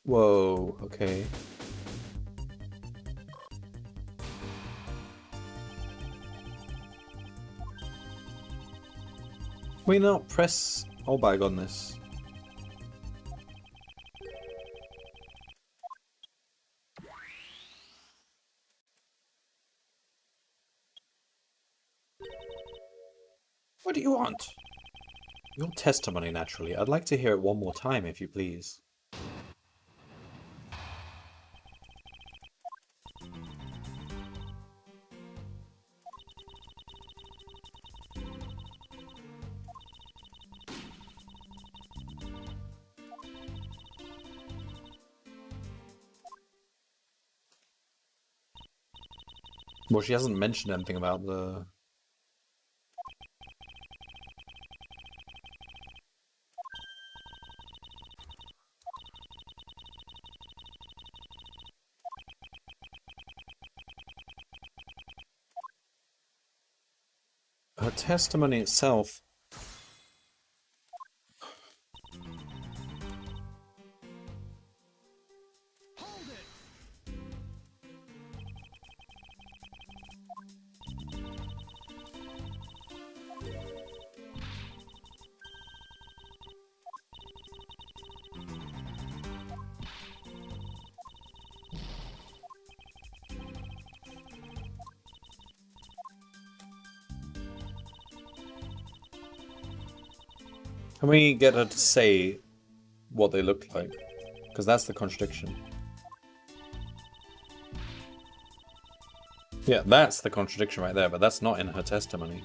Whoa, okay. Wait, no, press Oldbag on this. What do you want? Your testimony, naturally. I'd like to hear it one more time, if you please. Well, she hasn't mentioned anything about the... Her testimony itself... Can we get her to say what they look like? Because that's the contradiction. Yeah, that's the contradiction right there, but that's not in her testimony.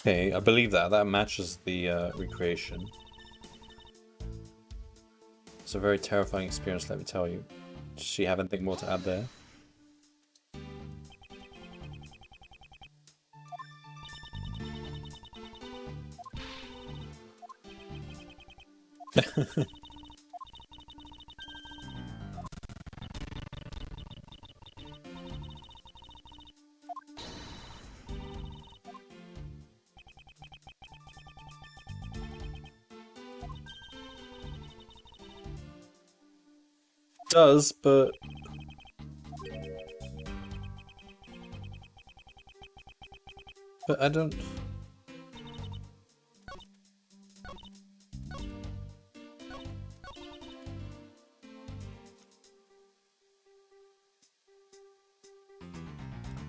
Okay, I believe that. That matches the recreation. It's a very terrifying experience, let me tell you. Does she have anything more to add there? Does, but I don't.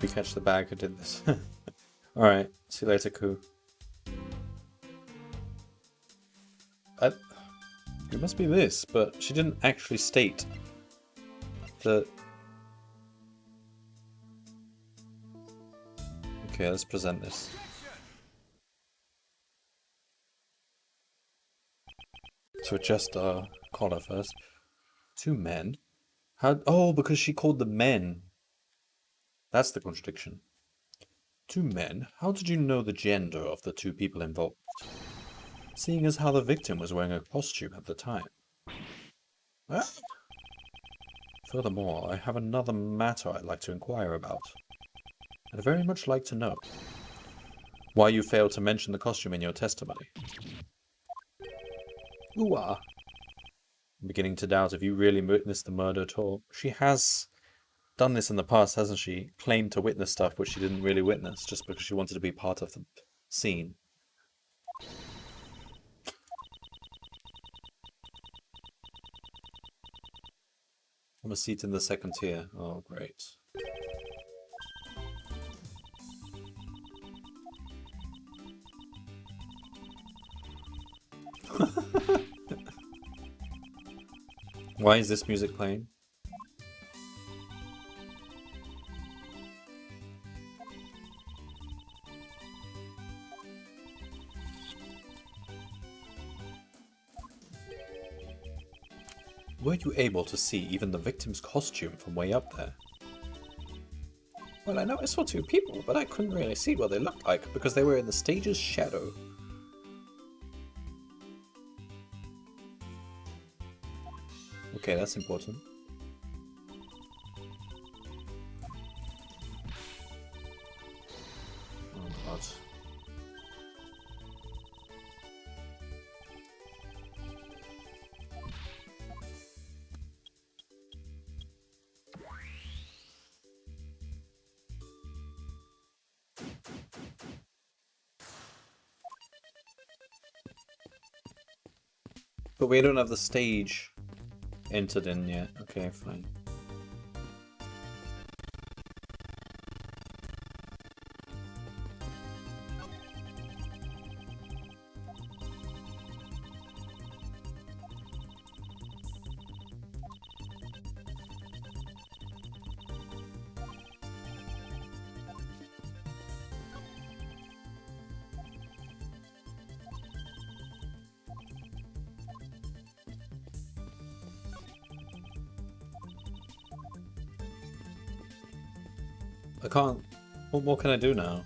We catch the bag who did this. Alright, see you later, Koo. It must be this, but she didn't actually state that. Okay, let's present this. So adjust our collar first. 2 men? How? Oh, because she called them men. That's the contradiction. 2 men? How did you know the gender of the 2 people involved? Seeing as how the victim was wearing a costume at the time. Ah. Furthermore, I have another matter I'd like to inquire about. I'd very much like to know why you failed to mention the costume in your testimony. Ooh-ah. I'm beginning to doubt if you really witnessed the murder at all. She has done this in the past, hasn't she? Claimed to witness stuff which she didn't really witness, just because she wanted to be part of the scene. I'm a seat in the second tier. Oh, great. Why is this music playing? Were you able to see even the victim's costume from way up there? Well, I know I saw 2 people, but I couldn't really see what they looked like because they were in the stage's shadow. Okay, that's important. Oh god. But we don't have the stage entered in yet. Okay, fine. I can't... What more can I do now?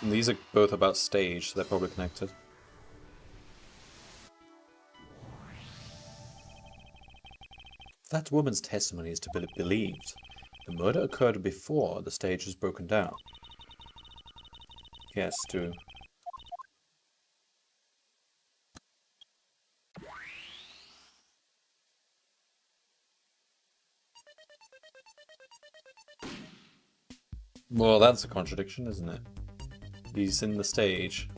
And these are both about stage, so they're probably connected. That woman's testimony is to be believed. The murder occurred before the stage was broken down. Yes, to... Well, that's a contradiction, isn't it? He's in the stage.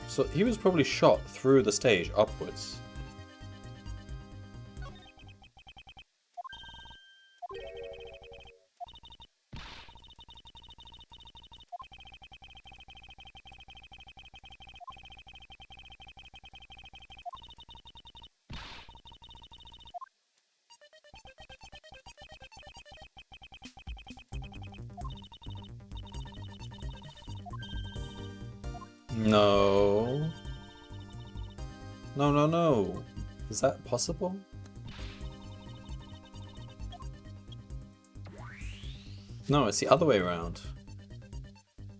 So he was probably shot through the stage upwards. No. No, no, no. Is that possible? No, it's the other way around.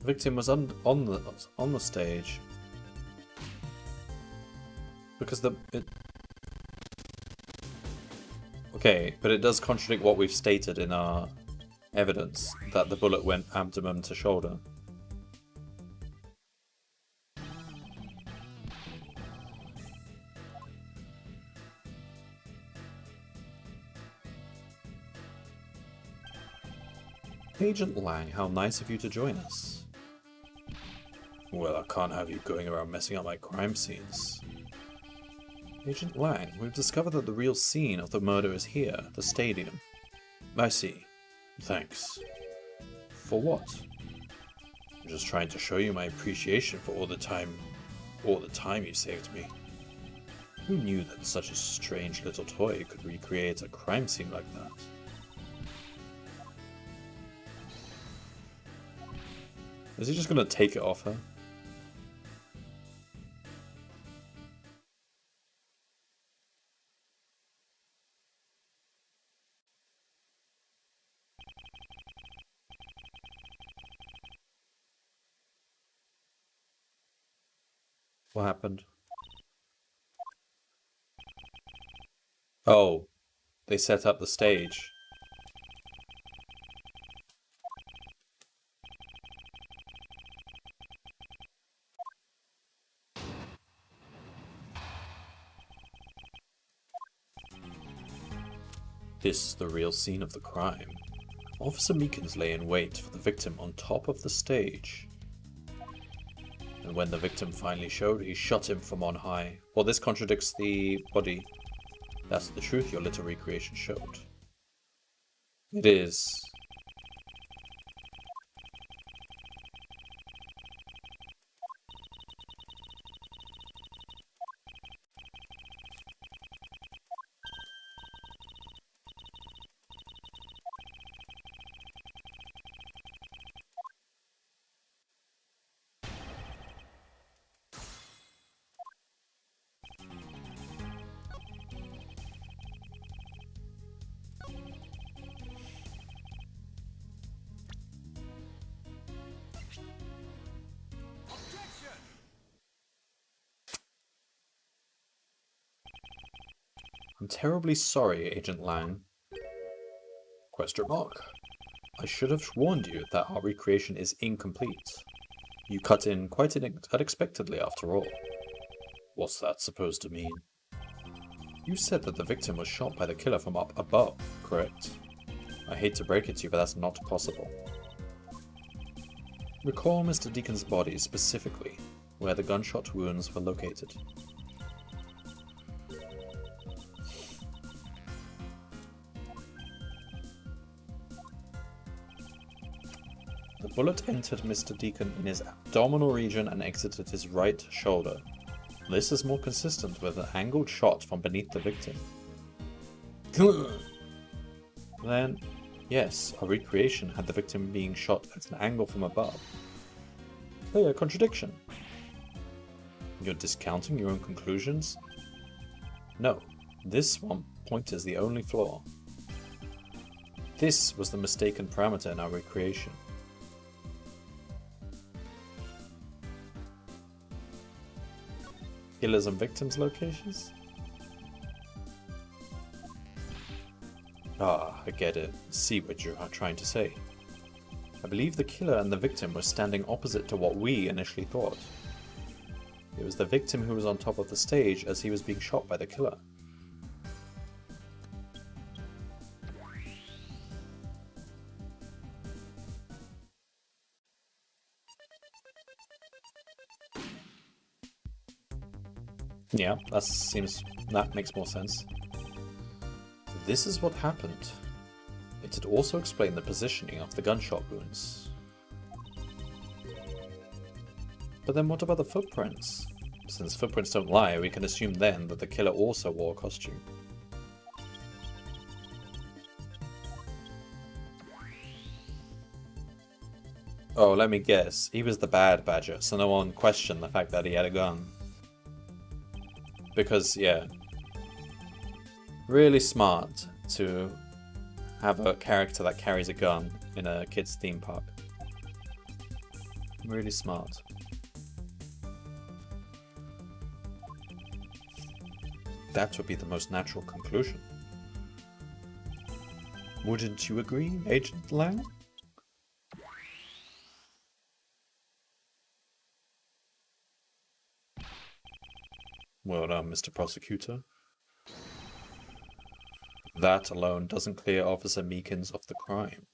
The victim was on the stage because okay, but it does contradict what we've stated in our evidence that the bullet went abdomen to shoulder. Agent Lang, how nice of you to join us. Well, I can't have you going around messing up my crime scenes. Agent Lang, we've discovered that the real scene of the murder is here, the stadium. I see. Thanks. For what? I'm just trying to show you my appreciation for all the time you saved me. Who knew that such a strange little toy could recreate a crime scene like that? Is he just gonna take it off her? What happened? Oh, they set up the stage. This is the real scene of the crime. Officer Meekins lay in wait for the victim on top of the stage. And when the victim finally showed, he shot him from on high. Well, this contradicts the body. That's the truth your little recreation showed. It is. I'm terribly sorry, Agent Lang. Question mark. I should have warned you that our recreation is incomplete. You cut in quite unexpectedly after all. What's that supposed to mean? You said that the victim was shot by the killer from up above, correct? I hate to break it to you, but that's not possible. Recall Mr. Deacon's body specifically, where the gunshot wounds were located. The bullet entered Mr. Deacon in his abdominal region and exited his right shoulder. This is more consistent with an angled shot from beneath the victim. Then, yes, a recreation had the victim being shot at an angle from above. Clear contradiction. You're discounting your own conclusions? No, this one point is the only flaw. This was the mistaken parameter in our recreation. Killers and victims locations? Ah, I get it. See what you are trying to say. I believe the killer and the victim were standing opposite to what we initially thought. It was the victim who was on top of the stage as he was being shot by the killer. Yeah, that makes more sense. This is what happened. It had also explained the positioning of the gunshot wounds. But then what about the footprints? Since footprints don't lie, we can assume then that the killer also wore a costume. Oh, let me guess. He was the bad badger, so no one questioned the fact that he had a gun. Because, yeah. Really smart to have a character that carries a gun in a kid's theme park. Really smart. That would be the most natural conclusion. Wouldn't you agree, Agent Lang? Well done, Mr. Prosecutor. That alone doesn't clear Officer Meekins of the crime.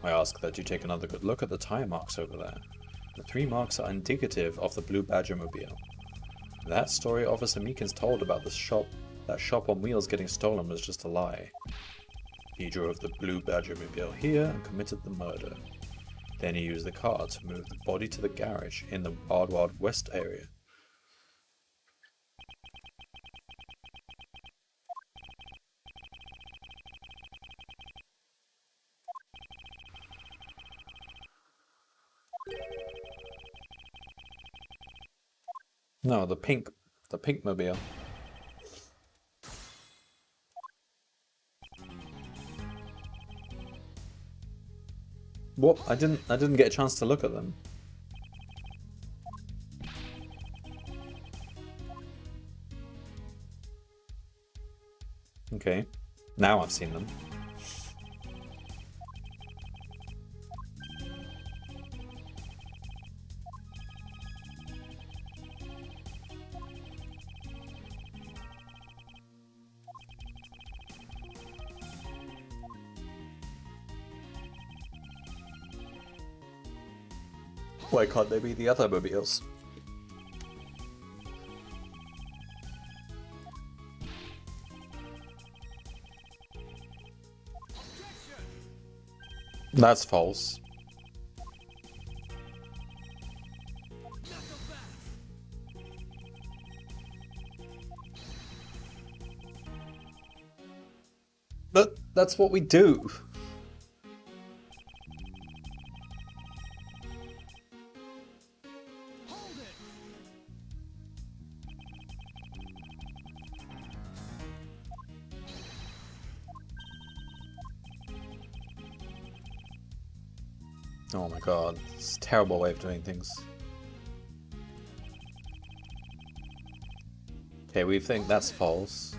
I ask that you take another good look at the tire marks over there. The 3 marks are indicative of the Blue Badger mobile. That story Officer Meekins told about that shop on wheels getting stolen was just a lie. He drove the Blue Badger mobile here and committed the murder. Then he used the car to move the body to the garage in the Wild Wild West area. No, the pink mobile. What? I didn't get a chance to look at them. Okay. Now I've seen them. Why can't they be the other mobiles? That's false. But that's what we do. Oh my god, it's a terrible way of doing things. Okay, we think that's false.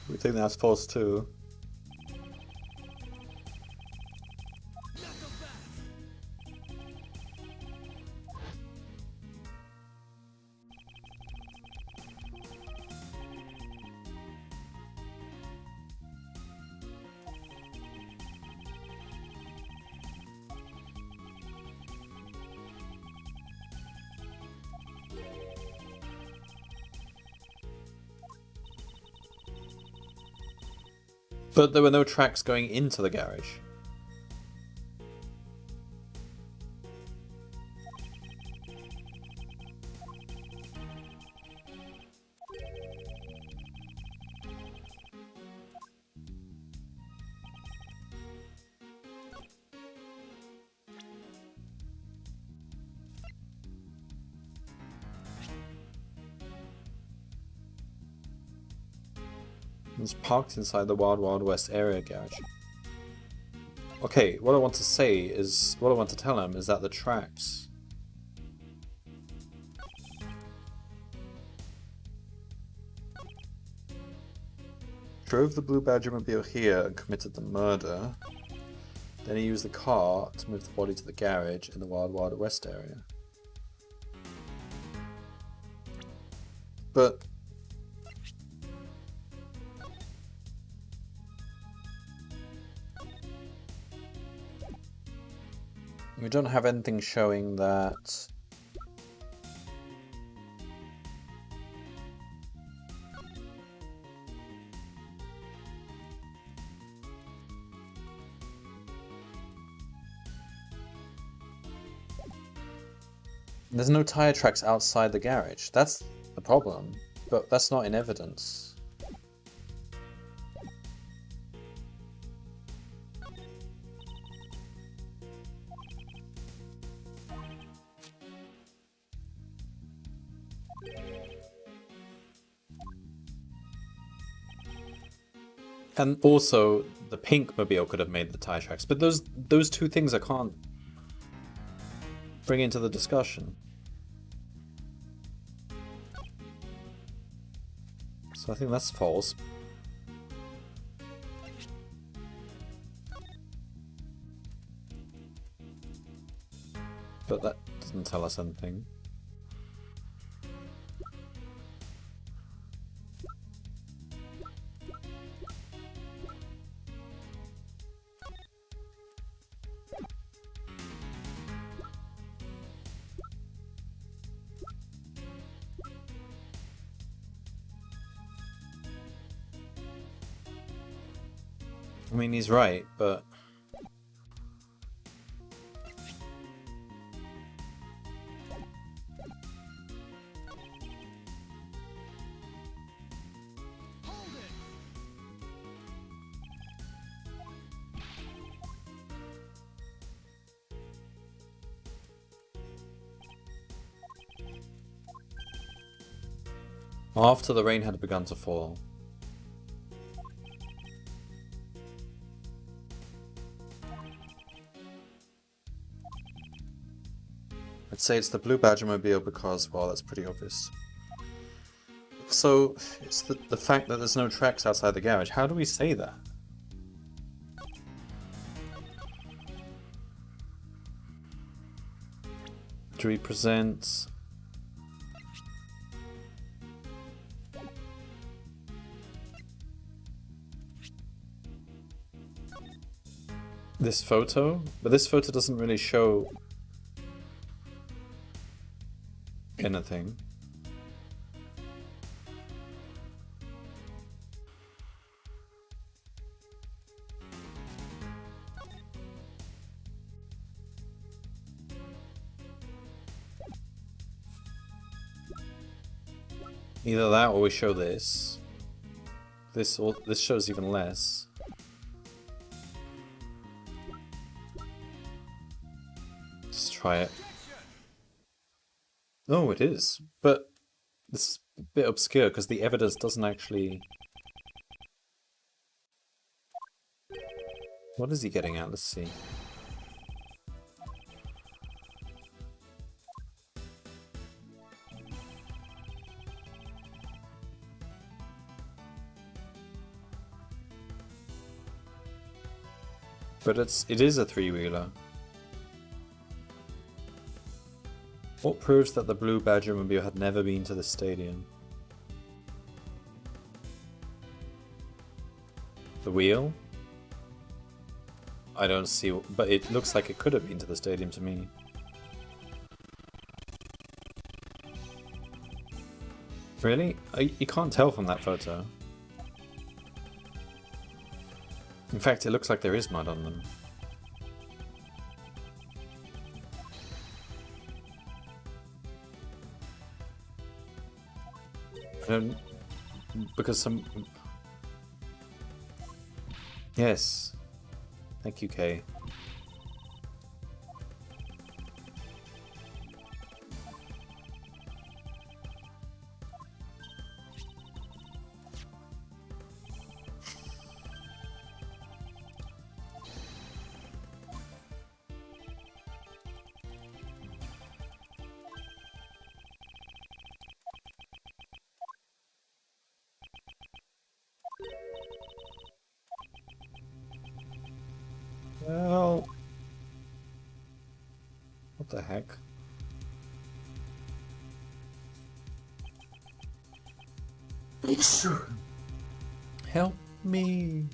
We think that's false too. But there were no tracks going into the garage. It's parked inside the Wild Wild West area garage. Okay, what I want to tell him is that the tracks drove the Blue Badger mobile here and committed the murder. Then he used the car to move the body to the garage in the Wild Wild West area. But we don't have anything showing that there's no tire tracks outside the garage. That's the problem, but that's not in evidence. And also, the pink mobile could have made the tire tracks, but those two things I can't bring into the discussion. So I think that's false. But that doesn't tell us anything. I mean, he's right, but after the rain had begun to fall. I'd say it's the Blue Badger Mobile because, well, that's pretty obvious. So, it's the fact that there's no tracks outside the garage. How do we say that? Do we present... this photo? But this photo doesn't really show anything. Either that or we show this. This shows even less. Let's try it. Oh, it is. But it's a bit obscure because the evidence doesn't actually... What is he getting at? Let's see. But it is a three-wheeler. What proves that the Blue Badger Mobile had never been to the stadium? The wheel? I don't see, but it looks like it could have been to the stadium to me. Really? You can't tell from that photo. In fact, it looks like there is mud on them. I don't... because some... Yes. Thank you, Kay. Well, what the heck? Help me!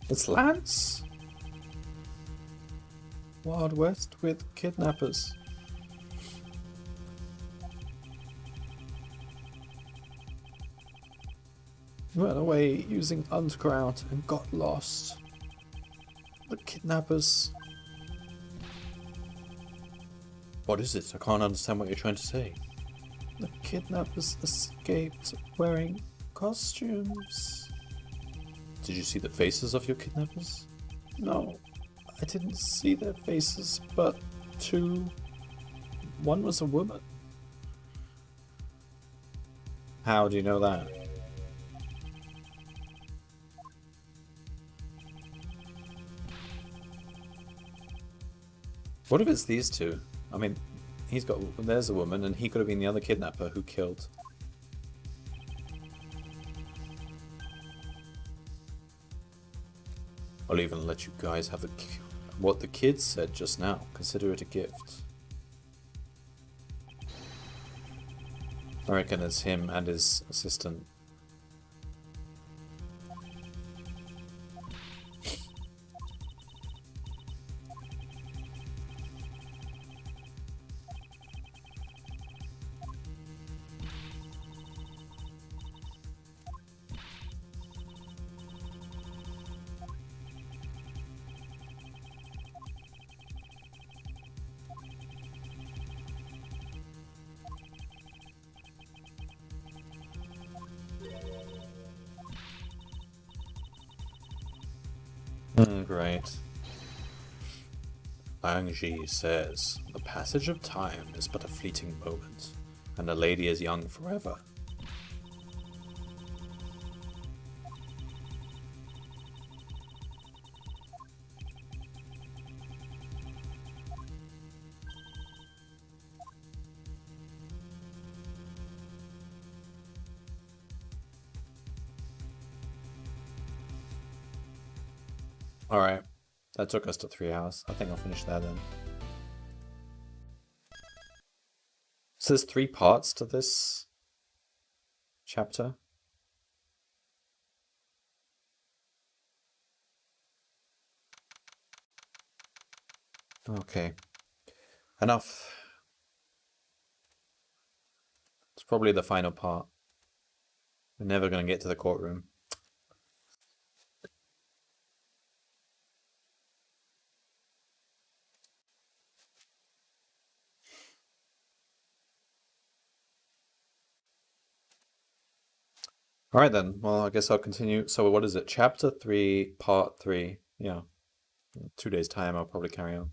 It's Lance! Wild West with kidnappers. Ran away using underground and got lost. The kidnappers. What is it? I can't understand what you're trying to say. The kidnappers escaped wearing costumes. Did you see the faces of your kidnappers? No, I didn't see their faces, but one was a woman. How do you know that? What if it's these two? I mean, there's a woman, and he could have been the other kidnapper who killed. I'll even let you guys have what the kids said just now. Consider it a gift. I reckon it's him and his assistant. Great. Angie says, the passage of time is but a fleeting moment, and a lady is young forever. Alright, that took us to 3 hours. I think I'll finish there then. So there's 3 parts to this chapter. Okay. Enough. It's probably the final part. We're never going to get to the courtroom. Alright then, well I guess I'll continue. So what is it? Chapter 3, part 3. Yeah. 2 days time I'll probably carry on.